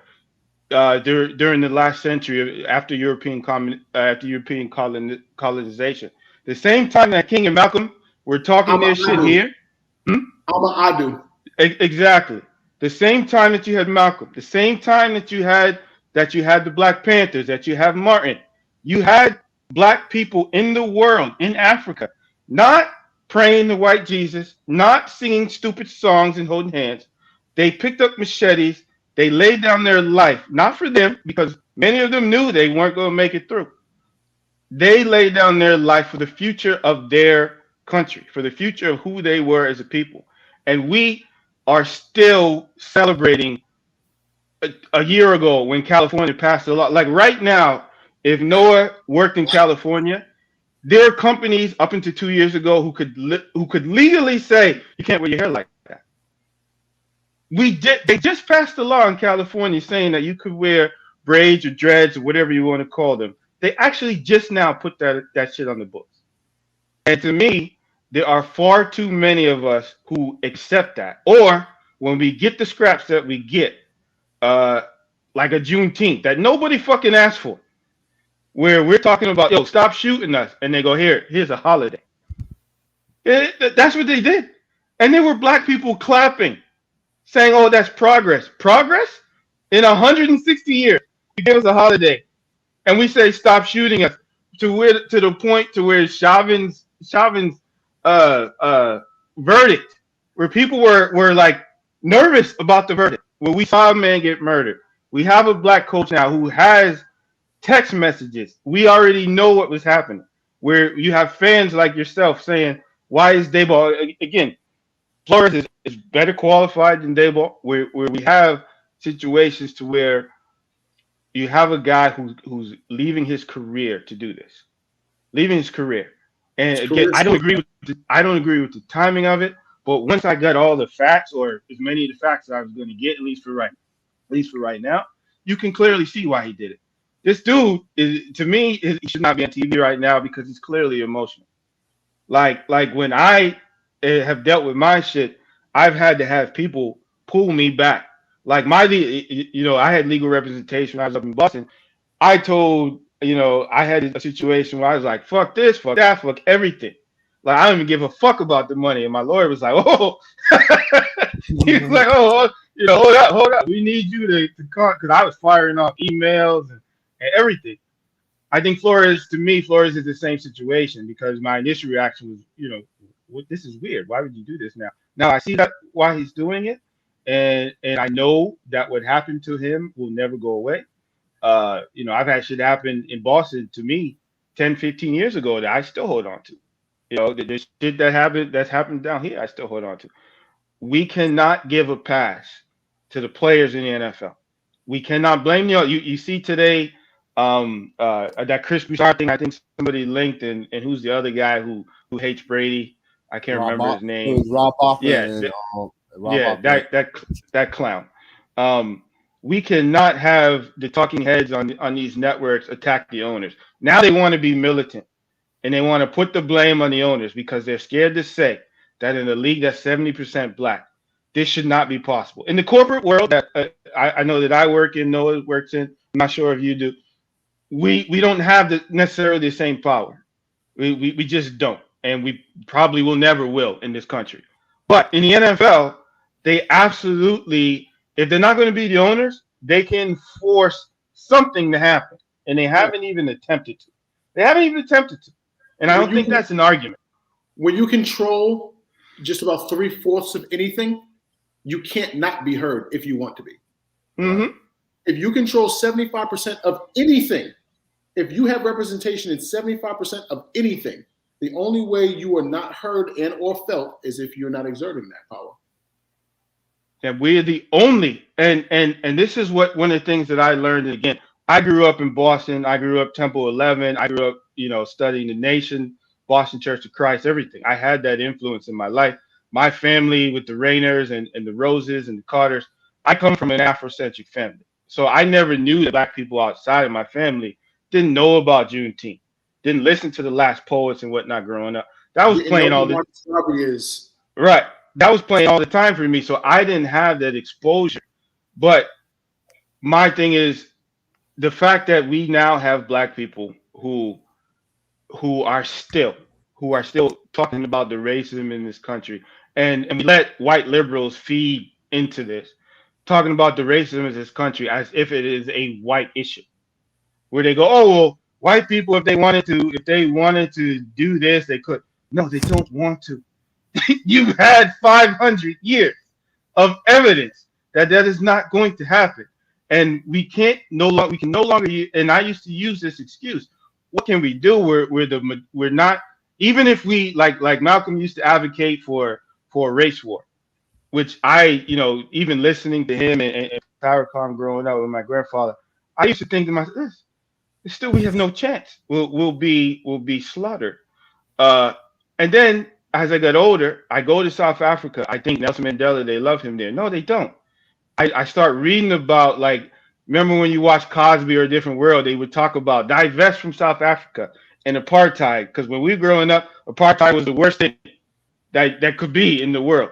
during the last century after European colonization. The same time that King and Malcolm were talking their shit here. Adu. Exactly. The same time that you had Malcolm, the same time that you had the Black Panthers, that you have Martin, you had black people in the world, in Africa, not praying to white Jesus, not singing stupid songs and holding hands. They picked up machetes. They laid down their life, not for them, because many of them knew they weren't going to make it through. They laid down their life for the future of their country, for the future of who they were as a people. And we are still celebrating a year ago when California passed a law. Like right now, if Noah worked in California, there are companies up until 2 years ago who could legally say you can't wear your hair like that. They just passed a law in California saying that you could wear braids or dreads or whatever you want to call them. They actually just now put that shit on the books. And to me, there are far too many of us who accept that. Or when we get the scraps that we get, like a Juneteenth that nobody fucking asked for, where we're talking about, yo, stop shooting us, and they go, here's a holiday. That's what they did. And there were black people clapping, saying, oh, that's progress. Progress? In 160 years, you give us a holiday, and we say stop shooting us to the point to where Chauvin's verdict, where people were like nervous about the verdict, where we saw a man get murdered. We have a black coach now who has text messages. We already know what was happening. Where you have fans like yourself saying, why is Dayball again? Flores is better qualified than Dayball. Where we have situations to where you have a guy who's leaving his career to do this, leaving his career. And again, I don't agree with the timing of it. But once I got all the facts, or as many of the facts that I was going to get, at least for right now, you can clearly see why he did it. This dude to me, he should not be on TV right now because he's clearly emotional. Like when I have dealt with my shit, I've had to have people pull me back. Like I had legal representation when I was up in Boston. I told, I had a situation where I was like, fuck this, fuck that, fuck everything. Like, I don't even give a fuck about the money. And my lawyer was like, oh, he was like, oh, hold up. We need you to call because I was firing off emails and everything. I think Flores is the same situation because my initial reaction was, this is weird. Why would you do this now? Now I see that why he's doing it, and I know that what happened to him will never go away. I've had shit happen in Boston to me 10, 15 years ago that I still hold on to. There's shit that's happened down here I still hold on to. We cannot give a pass to the players in the NFL. We cannot blame you see today that Chris Broussard thing. I think somebody linked and who's the other guy who hates Brady? I can't remember his It name. was Rob Yeah, Hoffman and Rob Hoffman. that clown. We cannot have the talking heads on these networks attack the owners. Now they want to be militant and they want to put the blame on the owners because they're scared to say that in a league that's 70% black, this should not be possible. In the corporate world that I know that I work in, Noah works in, I'm not sure if you do, we don't have necessarily the same power. We just don't. And we probably will never will in this country. But in the NFL, they absolutely, if they're not going to be the owners, they can force something to happen. And they haven't even attempted to. They haven't even attempted to. And I don't think that's an argument. When you control just about 3/4 of anything, you can't not be heard if you want to be. Mm-hmm. If you control 75% of anything, if you have representation in 75% of anything, the only way you are not heard and or felt is if you're not exerting that power. And we're the only, and this is one of the things that I learned. Again, I grew up in Boston. I grew up Temple 11. I grew up, studying the nation, Boston Church of Christ, everything. I had that influence in my life. My family with the Rainers and the Roses and the Carters, I come from an Afrocentric family. So I never knew that black people outside of my family didn't know about Juneteenth, didn't listen to the Last Poets and whatnot growing up. That was playing all the right. That was playing all the time for me. So I didn't have that exposure. But my thing is the fact that we now have black people who are still talking about the racism in this country, and we let white liberals feed into this, talking about the racism in this country as if it is a white issue, where they go, oh well, white people if they wanted to do this they could. No, they don't want to. You've had 500 years of evidence that is not going to happen, and we can no longer. And I used to use this excuse. What can we do? We're not, even if we like Malcolm used to advocate for a race war, which I even listening to him and Farrakhan growing up with my grandfather, I used to think to myself, still we have no chance. We'll be slaughtered. And then as I got older, I go to South Africa. I think Nelson Mandela, they love him there. No, they don't. I start reading about, remember when you watch Cosby or A Different World, they would talk about divest from South Africa and apartheid. Because when we were growing up, apartheid was the worst thing that could be in the world.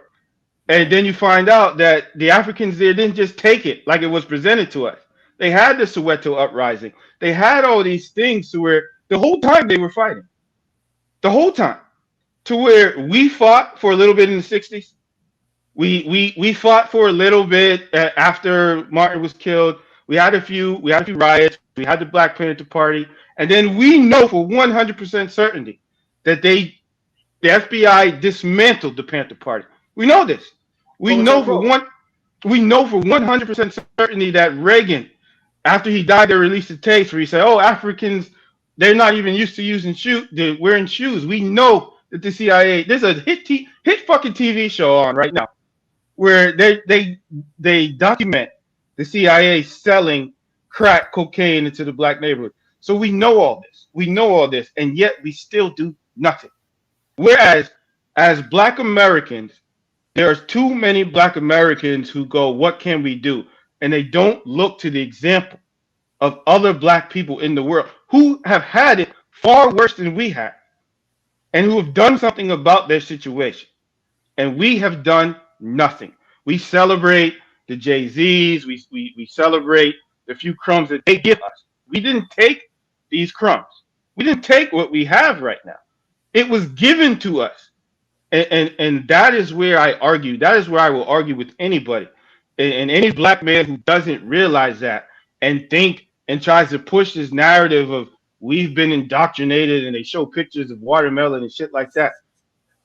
And then you find out that the Africans there didn't just take it like it was presented to us. They had the Soweto uprising. They had all these things to where the whole time they were fighting. The whole time. To where we fought for a little bit in the 60s. We fought for a little bit after Martin was killed. We had a few riots. We had the Black Panther Party, and then we know for 100% certainty that the FBI dismantled the Panther Party. We know this. We know for 100% certainty that Reagan, after he died, they released the tapes where he said, "Oh, Africans, they're not even used to wearing shoes." We know that the CIA. There's a hit fucking TV show on right now where they document the CIA selling crack cocaine into the black neighborhood. So we know all this. We know all this, and yet we still do nothing. Whereas, as black Americans, there are too many black Americans who go, what can we do? And they don't look to the example of other black people in the world who have had it far worse than we have and who have done something about their situation. And we have done nothing. We celebrate the Jay-Z's. We celebrate the few crumbs that they give us. We didn't take these crumbs. We didn't take what we have right now. It was given to us. And that is where I argue. That is where I will argue with anybody. And any black man who doesn't realize that and think and tries to push this narrative of we've been indoctrinated and they show pictures of watermelon and shit like that,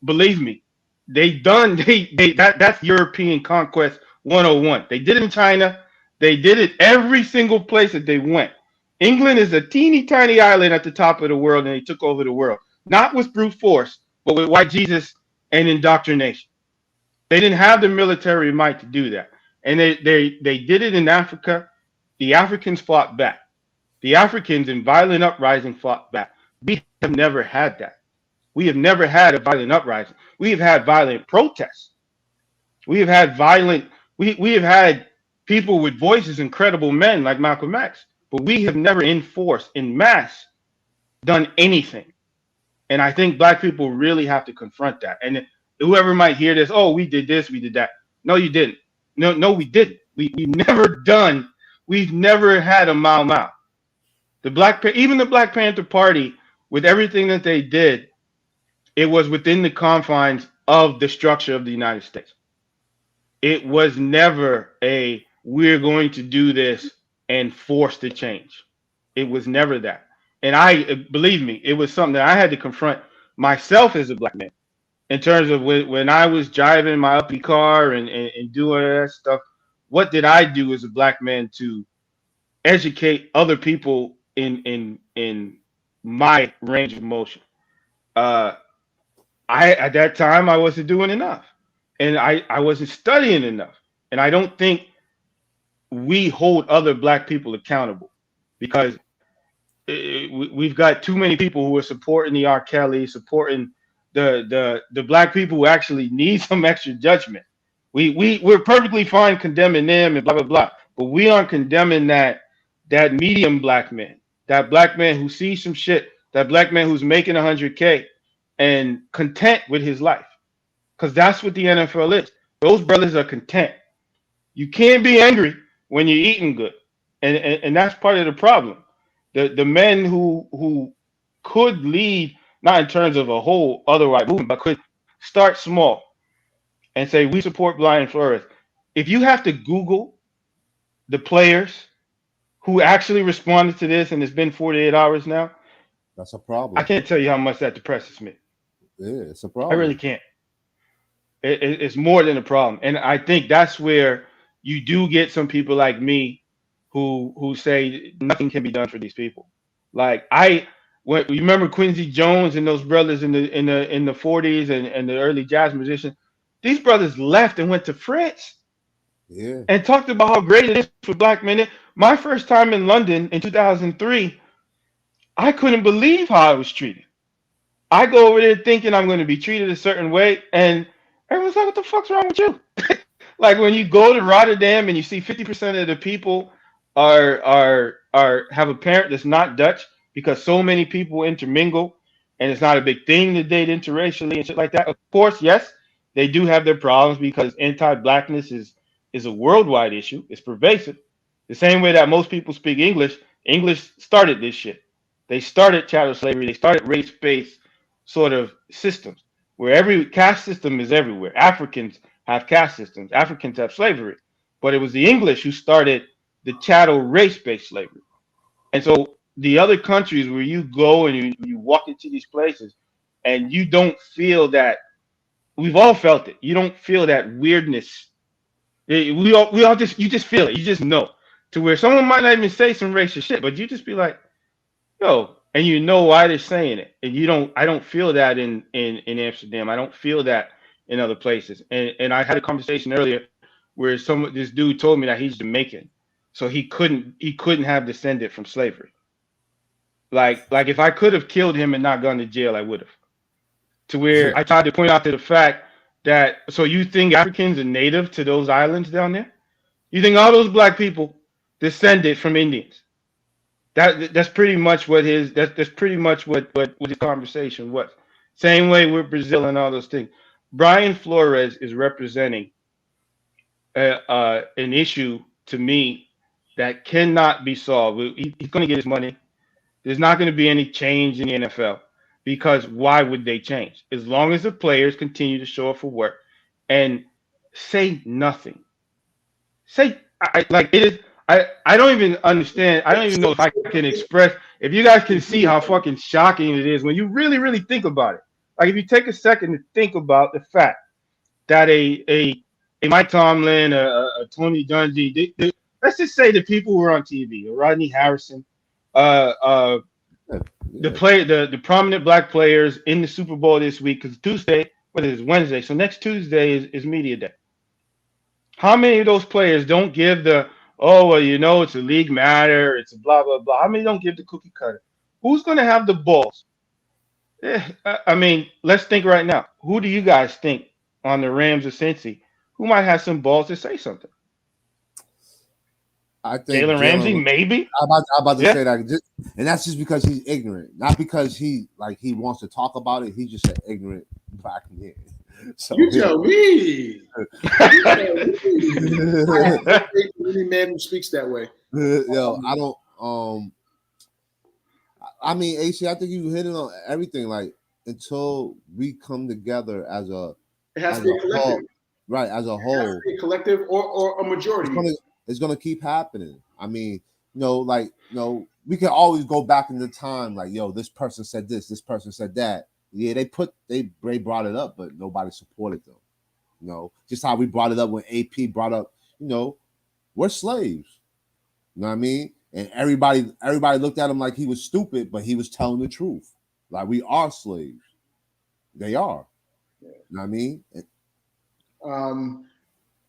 believe me, that's European conquest 101. They did it in China. They did it every single place that they went. England is a teeny tiny island at the top of the world, and they took over the world. Not with brute force, but with white Jesus and indoctrination. They didn't have the military might to do that. And they did it in Africa. The Africans fought back. The Africans in violent uprising fought back. We have never had that. We have never had a violent uprising. We have had violent protests. We have had we have had people with voices, incredible men like Malcolm X, but we have never in force, in mass, done anything. And I think black people really have to confront that. And whoever might hear this, oh, we did this, we did that. No, you didn't. No, we didn't. We've never had a Mau Mau. Even the Black Panther Party, with everything that they did, it was within the confines of the structure of the United States. It was never we're going to do this and force the change. It was never that. And believe me, it was something that I had to confront myself as a black man in terms of when I was driving my uppy car and doing that stuff. What did I do as a black man to educate other people in my range of motion? At that time I wasn't doing enough, and I wasn't studying enough, and I don't think we hold other black people accountable because we've got too many people who are supporting the R. Kelly, supporting the black people who actually need some extra judgment. We're perfectly fine condemning them and blah blah blah, but we aren't condemning that medium black man, that black man who sees some shit, that black man who's making 100K and content with his life, because that's what the NFL is. Those brothers are content. You can't be angry when you're eating good, and that's part of the problem. The men who could lead, not in terms of a whole other white movement, but could start small and say we support Brian Flores. If you have to Google the players who actually responded to this, and it's been 48 hours now, that's a problem. I can't tell you how much that depresses me. Yeah, it's a problem. I really can't. It's more than a problem, and I think that's where you do get some people like me who say nothing can be done for these people. Like you remember Quincy Jones and those brothers in the 40s and the early jazz musicians. These brothers left and went to France. Yeah. And talked about how great it is for black men. My first time in London in 2003, I couldn't believe how I was treated. I go over there thinking I'm going to be treated a certain way, and everyone's like, "What the fuck's wrong with you?" Like when you go to Rotterdam and you see 50% of the people have a parent that's not Dutch, because so many people intermingle, and it's not a big thing to date interracially and shit like that. Of course, yes, they do have their problems because anti-blackness is a worldwide issue. It's pervasive. The same way that most people speak English. English started this shit. They started chattel slavery. They started race-based sort of systems where every caste system is everywhere. Africans have caste systems. Africans have slavery. But it was the English who started the chattel race-based slavery. And so the other countries where you go and you walk into these places and you don't feel that, we've all felt it. You don't feel that weirdness. We all just, you just feel it. You just know, to where someone might not even say some racist shit, but you just be like, yo, and you know why they're saying it. And I don't feel that in Amsterdam. I don't feel that in other places. And I had a conversation earlier where this dude told me that he's Jamaican, so he couldn't have descended from slavery. Like if I could have killed him and not gone to jail, I would have. To where I tried to point out to the fact that, so you think Africans are native to those islands down there? You think all those black people descended from Indians? That's pretty much what his conversation was. Same way with Brazil and all those things. Brian Flores is representing an issue to me that cannot be solved. He's going to get his money. There's not going to be any change in the NFL. Because why would they change? As long as the players continue to show up for work and say nothing. Say like it is. I don't even understand. I don't even know if I can express. If you guys can see how fucking shocking it is when you really think about it. Like if you take a second to think about the fact that a Mike Tomlin, a Tony Dungy, let's just say the people who were on TV, Rodney Harrison, uh, uh, Yeah, the yeah. play, the prominent black players in the Super Bowl this week because Tuesday, what is it, Wednesday? So next Tuesday is media day. How many of those players don't give the well, it's a league matter, it's a blah blah blah. How many don't give the cookie cutter? Who's going to have the balls? I mean, let's think right now. Who do you guys think on the Rams or Cincy who might have some balls to say something? I think Jalen Ramsey, Jalen. maybe. I'm about to Yeah. say that, and that's just because he's ignorant, not because he wants to talk about it. He's just an ignorant black man. So You tell me. You tell me. I have no faith in any man who speaks that way. yo, I don't. I mean, AC, I think you hit it on everything. Like until we come together as a It has as to be a a collective. whole, right? As a It has whole, to be a collective or a majority. it's gonna keep happening. I mean, we can always go back in the time, like, yo, this person said this person said that. Yeah, they brought it up, but nobody supported them. Just how we brought it up when AP brought up, we're slaves. You know what I mean? And everybody looked at him like he was stupid, but he was telling the truth. Like we are slaves. They are. You know what I mean?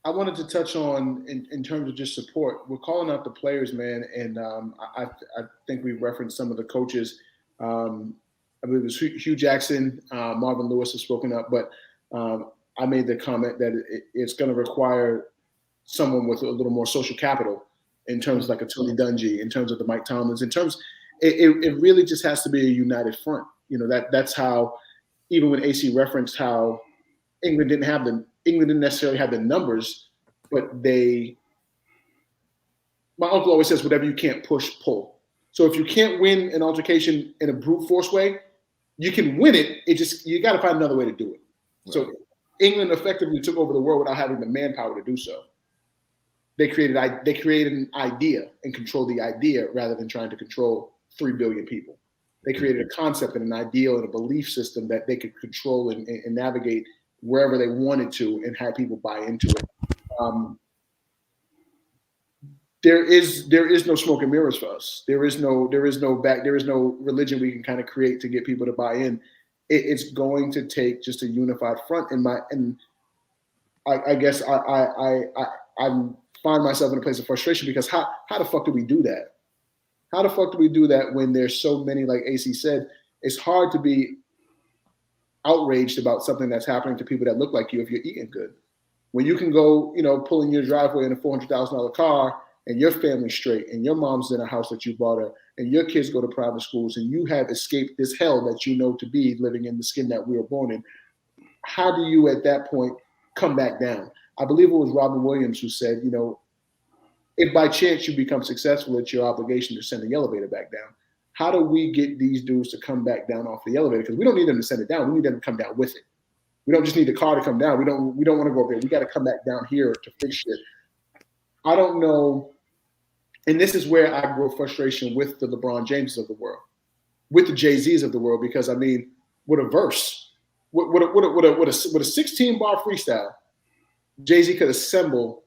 I wanted to touch on in terms of just support. We're calling out the players, man, and I think we referenced some of the coaches. I believe it was Hugh Jackson, Marvin Lewis have spoken up, but I made the comment that it's going to require someone with a little more social capital in terms of like a Tony Dungy, in terms of the Mike Tomlins, it really just has to be a united front. That's how, even when AC referenced how England didn't necessarily have the numbers, but my uncle always says, whatever you can't push, pull. So if you can't win an altercation in a brute force way, you can win it. You got to find another way to do it. Right. So England effectively took over the world without having the manpower to do so. They created an idea and controlled the idea rather than trying to control 3 billion people. They created a concept and an ideal and a belief system that they could control and navigate wherever they wanted to and have people buy into it. There is no smoke and mirrors for us. There is no religion we can kind of create to get people to buy in. It's going to take just a unified front. And I guess I find myself in a place of frustration because how the fuck do we do that? How the fuck do we do that when there's so many, like AC said, it's hard to be outraged about something that's happening to people that look like you if you're eating good. When you can go, pull in your driveway in a $400,000 car and your family's straight and your mom's in a house that you bought her and your kids go to private schools and you have escaped this hell that you know to be living in the skin that we were born in, how do you at that point come back down? I believe it was Robin Williams who said, if by chance you become successful, it's your obligation to send the elevator back down. How do we get these dudes to come back down off the elevator? Because we don't need them to send it down. We need them to come down with it. We don't just need the car to come down. We don't want to go up there. We got to come back down here to fix shit. I don't know. And this is where I grow frustration with the LeBron Jameses of the world, with the Jay-Z's of the world, because I mean, with a verse, with a 16-bar freestyle, Jay-Z could assemble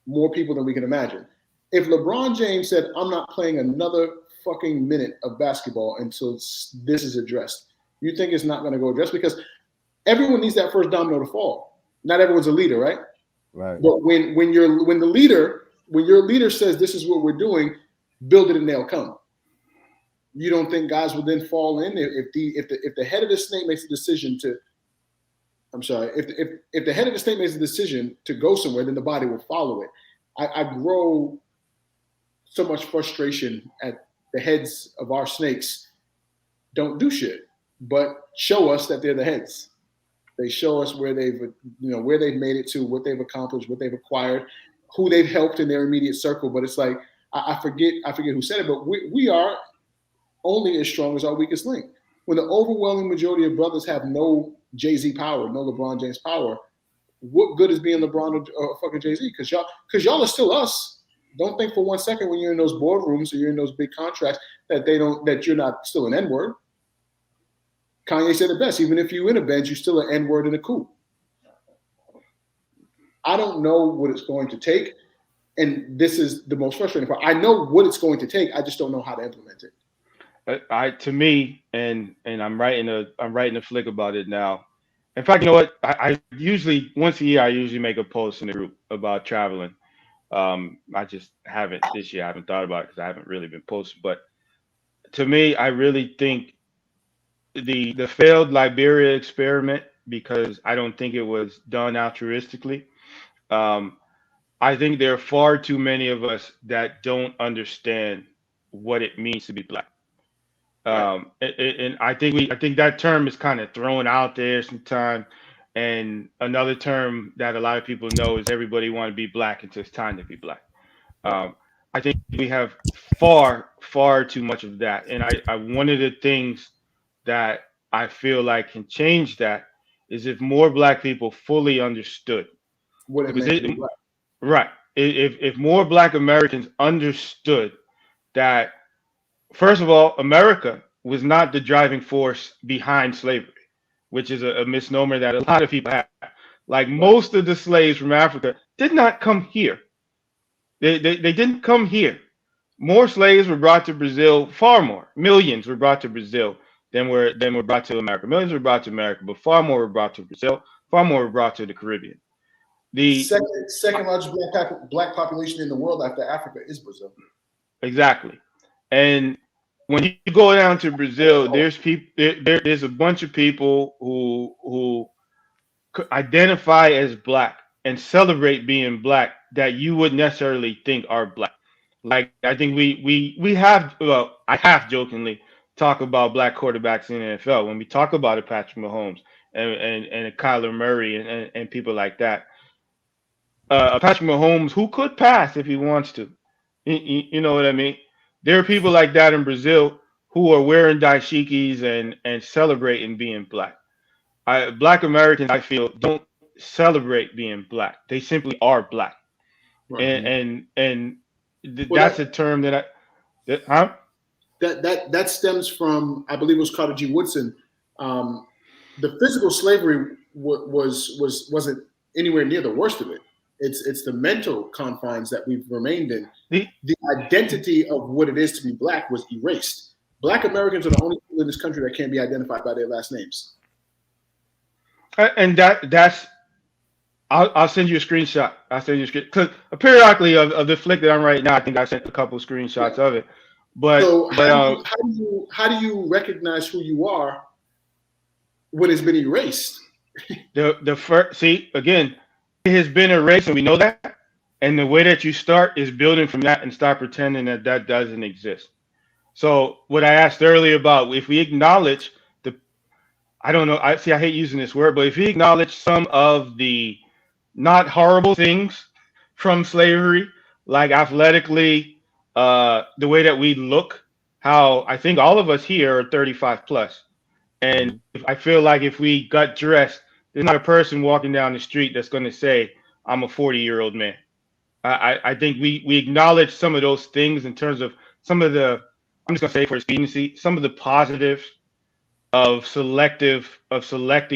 more people than we can imagine. If LeBron James said, I'm not playing another fucking minute of basketball until this is addressed, you think it's not going to go addressed? Because everyone needs that first domino to fall. Not everyone's a leader, right? Right. But when your leader says this is what we're doing, build it and they'll come. You don't think guys will then fall in if the head of the snake makes a decision to if the head of the snake makes a decision to go somewhere, then the body will follow it. I grow so much frustration at the heads of our snakes don't do shit, but show us that they're the heads. They show us where they've made it to, what they've accomplished, what they've acquired, who they've helped in their immediate circle. But it's like, I forget who said it, but we are only as strong as our weakest link. When the overwhelming majority of brothers have no Jay-Z power, no LeBron James power, what good is being LeBron or fucking Jay-Z? Because y'all are still us. Don't think for 1 second when you're in those boardrooms or you're in those big contracts that you're not still an N-word. Kanye said it best. Even if you're in a Benz, you're still an N-word in a coupe. I don't know what it's going to take, and this is the most frustrating part. I know what it's going to take. I just don't know how to implement it. To me, and I'm writing a flick about it now. In fact, you know what? I usually once a year I usually make a post in the group about traveling. I just haven't this year. I haven't thought about it because I haven't really been posting. But to me, I really think the failed Liberia experiment, because I don't think it was done altruistically. Um, I think there are far too many of us that don't understand what it means to be black. Right. And I think that term is kind of thrown out there sometimes. And another term that a lot of people know is everybody want to be black until it's time to be black. Um, I think we have far too much of that. And one of the things that I feel like can change that is if more black people fully understood. What it Because meant to be black. right, if more black Americans understood that, first of all, America was not the driving force behind slavery, which is a misnomer that a lot of people have. Like Right. most of the slaves from Africa did not come here. They didn't come here. More slaves were brought to Brazil, far more. Millions were brought to Brazil than were brought to America. Millions were brought to America, but far more were brought to Brazil. Far more were brought to the Caribbean. The Second largest black population in the world after Africa is Brazil. Exactly. And when you go down to Brazil, there's people there's a bunch of people who identify as black and celebrate being black that you wouldn't necessarily think are black. Like I think we have, well, I half jokingly talk about black quarterbacks in the NFL when we talk about a Patrick Mahomes and a Kyler Murray and people like that. A Patrick Mahomes who could pass if he wants to. You know what I mean? There are people like that in Brazil who are wearing dashikis and celebrating being black. Black Americans, I feel, don't celebrate being black. They simply are black, Right. and Well, that's a term that huh? that stems from, I believe it was Carter G. Woodson. Um, the physical slavery wasn't anywhere near the worst of it. It's the mental confines that we've remained in. The, The identity of what it is to be black was erased. Black Americans are the only people in this country that can't be identified by their last names. and that's I'll send you a screenshot. I'll send you a screen because periodically of the flick that I'm writing now, I think I sent a couple screenshots of it. So But how do you recognize who you are when it's been erased? the first, see, again, it has been erased and we know that. And the way that you start is building from that and start pretending that that doesn't exist. So what I asked earlier about if we acknowledge the, I don't know, I hate using this word, but if we acknowledge some of the not horrible things from slavery, like athletically, the way that we look, how I think all of us here are 35 plus. And I feel like if we got dressed, there's not a person walking down the street that's going to say, I'm a 40-year-old man. I think we acknowledge some of those things in terms of some of the, I'm just going to say for expediency, some of the positives of selecting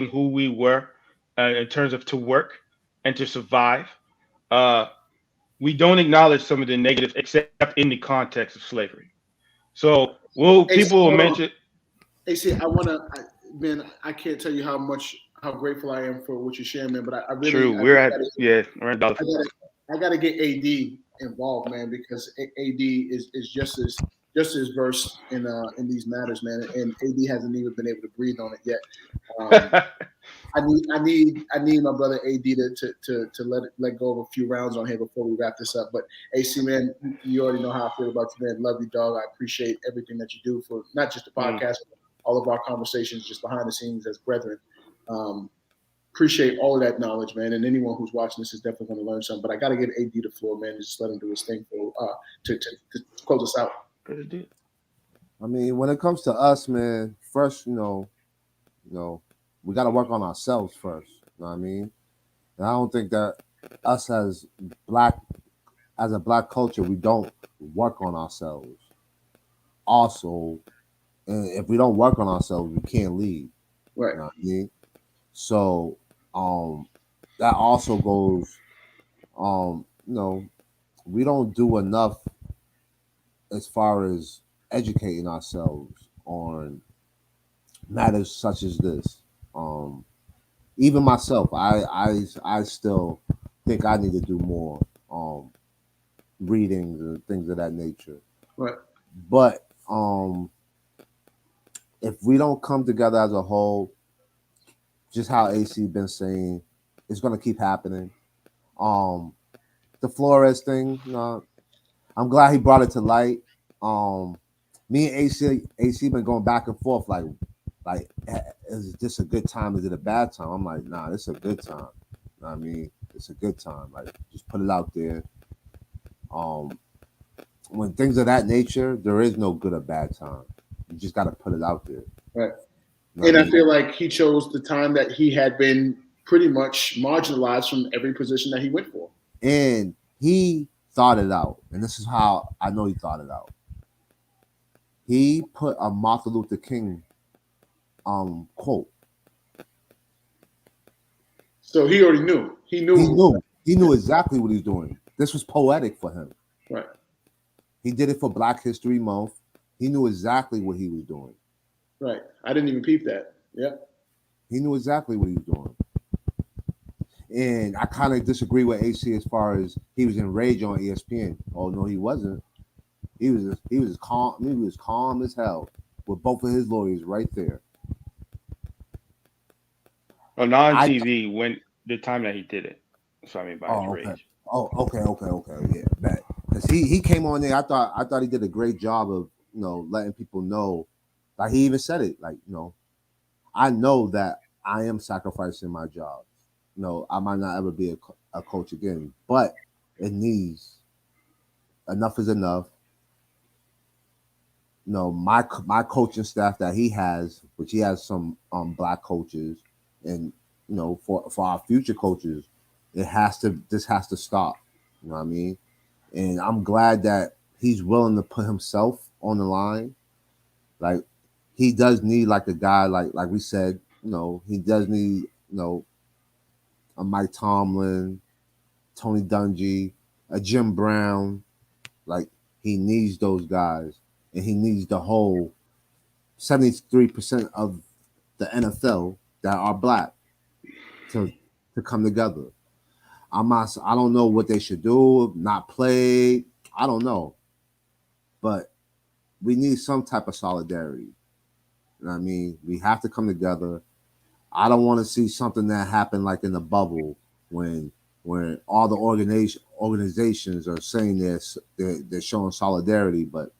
who we were in terms of to work and to survive. Uh, we don't acknowledge some of the negatives except in the context of slavery. So AC, people will mention. AC, man, I can't tell you how grateful I am for what you're sharing, man. But I really, True, we're at we're at dollar. I gotta get AD involved, man, because AD is just as versed in these matters, man, and AD hasn't even been able to breathe on it yet. I need my brother AD to let go of a few rounds on here before we wrap this up. But AC, man, you already know how I feel about you, man. Love you, dog. I appreciate everything that you do for not just the podcast, but all of our conversations just behind the scenes as brethren. Appreciate all of that knowledge, man. And anyone who's watching this is definitely going to learn something. But I got to give AD the floor, man. And just let him do his thing to close us out. I mean, when it comes to us, man, first, we got to work on ourselves first. You know what I mean? And I don't think that us black as a black culture, we don't work on ourselves. Also, and if we don't work on ourselves, we can't lead. Right. You know what I mean? So that also goes we don't do enough as far as educating ourselves on matters such as this. Even myself, I still think I need to do more readings and things of that nature. Right. But if we don't come together as a whole, just how AC been saying, it's gonna keep happening. The Flores thing, I'm glad he brought it to light. Me and AC been going back and forth like is this a good time? Is it a bad time? I'm like, nah, this is a good time. You know what I mean, it's a good time. Like, just put it out there. When things of that nature, there is no good or bad time. You just got to put it out there. Right. You know And what I mean? feel like he chose the time that he had been pretty much marginalized from every position that he went for. And he thought it out. And this is how I know he thought it out. He put a Martin Luther King quote. So he already knew. He knew. He knew exactly what he was doing. This was poetic for him. Right. He did it for Black History Month. He knew exactly what he was doing. Right. I didn't even peep that. Yep. He knew exactly what he was doing. And I kind of disagree with AC as far as he was enraged on ESPN. Oh no, he wasn't. He was calm. He was calm as hell with both of his lawyers right there. Well, not on TV when the time that he did it. That's what I mean by his rage. Oh, okay, yeah, bet. Because he came on there. I thought he did a great job of letting people know. Like, he even said it. Like, I know that I am sacrificing my job. I might not ever be a coach again, but it needs enough is enough. My coaching staff that he has, which he has some Black coaches, and for our future coaches, this has to stop. You know what I mean? And I'm glad that he's willing to put himself on the line. Like, he does need like a guy like we said. He does need a Mike Tomlin, Tony Dungy, a Jim Brown. Like, he needs those guys, and he needs the whole 73% of the NFL that are Black to come together. I don't know what they should do. Not play. I don't know, but we need some type of solidarity. You know what I mean? We have to come together. I don't want to see something that happened like in the bubble when all the organizations are saying they're showing solidarity, but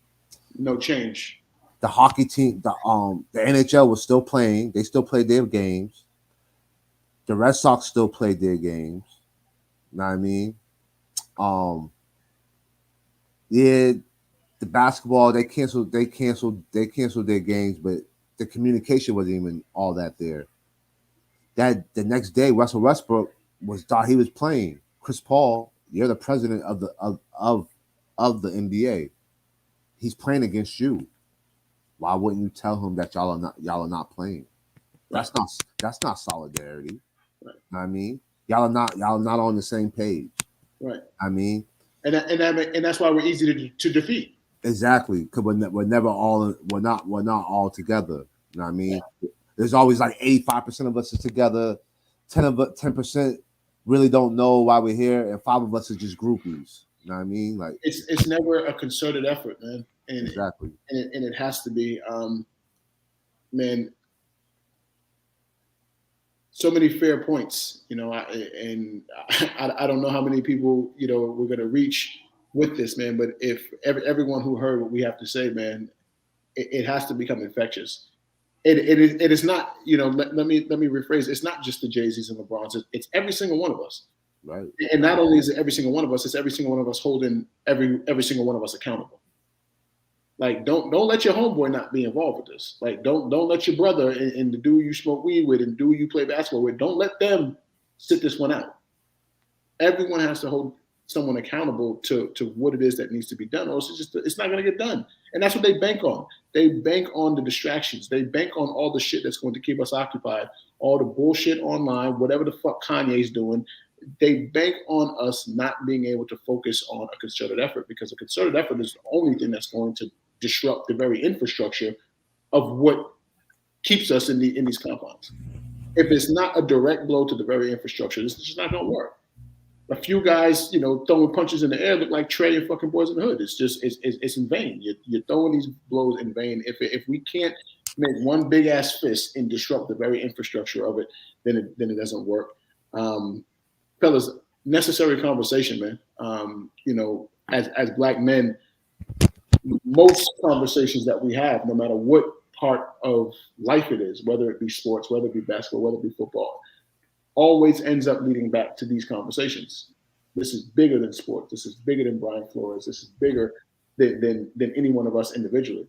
no change. The hockey team, the NHL was still playing. They still played their games. The Red Sox still played their games. You know what I mean? Yeah, the basketball they canceled their games, but the communication wasn't even all that there. That the next day, Russell Westbrook thought he was playing. Chris Paul, you're the president of the NBA. He's playing against you. Why wouldn't you tell him that y'all are not playing? That's not solidarity. Right. I mean, y'all are not on the same page. Right. I mean, and that's why we're easy to defeat. Exactly, because we're not all together. You know what I mean? Yeah. There's always like 85% of us is together, 10% really don't know why we're here, and 5 of us are just groupies. You know what I mean? Like, it's never a concerted effort, man. And exactly. And it has to be, man. So many fair points, I don't know how many people, we're going to reach with this, man. But if everyone who heard what we have to say, man, it has to become infectious. It is not, let me rephrase. It's not just the Jay-Z's and LeBrons. It's every single one of us. Right. And not only is it every single one of us, it's every single one of us holding every single one of us accountable. Like, don't let your homeboy not be involved with this. Like, don't let your brother and the dude you smoke weed with and dude you play basketball with, don't let them sit this one out. Everyone has to hold someone accountable to what it is that needs to be done, or it's not going to get done. And that's what they bank on. They bank on the distractions. They bank on all the shit that's going to keep us occupied, all the bullshit online, whatever the fuck Kanye's doing. They bank on us not being able to focus on a concerted effort, because a concerted effort is the only thing that's going to disrupt the very infrastructure of what keeps us in these confines. If it's not a direct blow to the very infrastructure, this is just not going to work. A few guys, throwing punches in the air look like Trey and fucking Boys in the Hood. It's in vain. You're throwing these blows in vain. If we can't make one big ass fist and disrupt the very infrastructure of it, then it doesn't work. Fellas, necessary conversation, man. As black men, most conversations that we have, no matter what part of life it is, whether it be sports, whether it be basketball, whether it be football, always ends up leading back to these conversations. This is bigger than sports. This is bigger than Brian Flores. This is bigger than any one of us individually.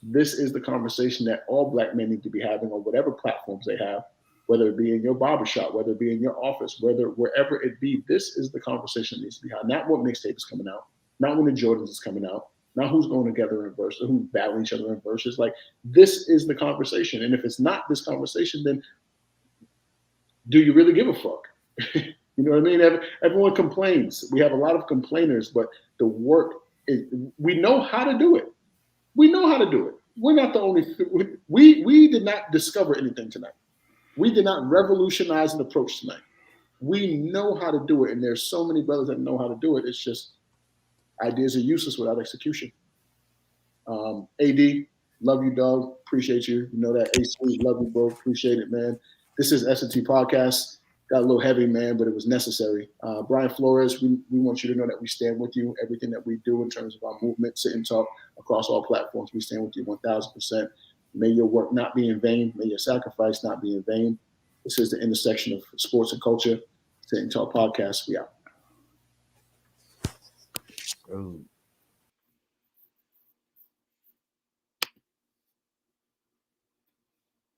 This is the conversation that all black men need to be having on whatever platforms they have, whether it be in your barbershop, whether it be in your office, wherever it be. This is the conversation that needs to be had. Not what mixtape is coming out, not when the Jordans is coming out, not who's going together in verses, who's battling each other in verses. Like, this is the conversation. And if it's not this conversation, then do you really give a fuck? You know what I mean? Everyone complains. We have a lot of complainers, but the work is, we know how to do it. We know how to do it. We're not the only, we did not discover anything tonight. We did not revolutionize an approach tonight. We know how to do it. And there's so many brothers that know how to do it. It's just ideas are useless without execution. AD, love you, dog. Appreciate you. You know that. AC, love you, bro. Appreciate it, man. This is Snt Podcast. Got a little heavy, man, but it was necessary. Brian Flores, we want you to know that we stand with you. Everything that we do in terms of our movement, sit and talk across all platforms, we stand with you 1,000%. May your work not be in vain. May your sacrifice not be in vain. This is the intersection of sports and culture. Sit and Talk Podcast. We out.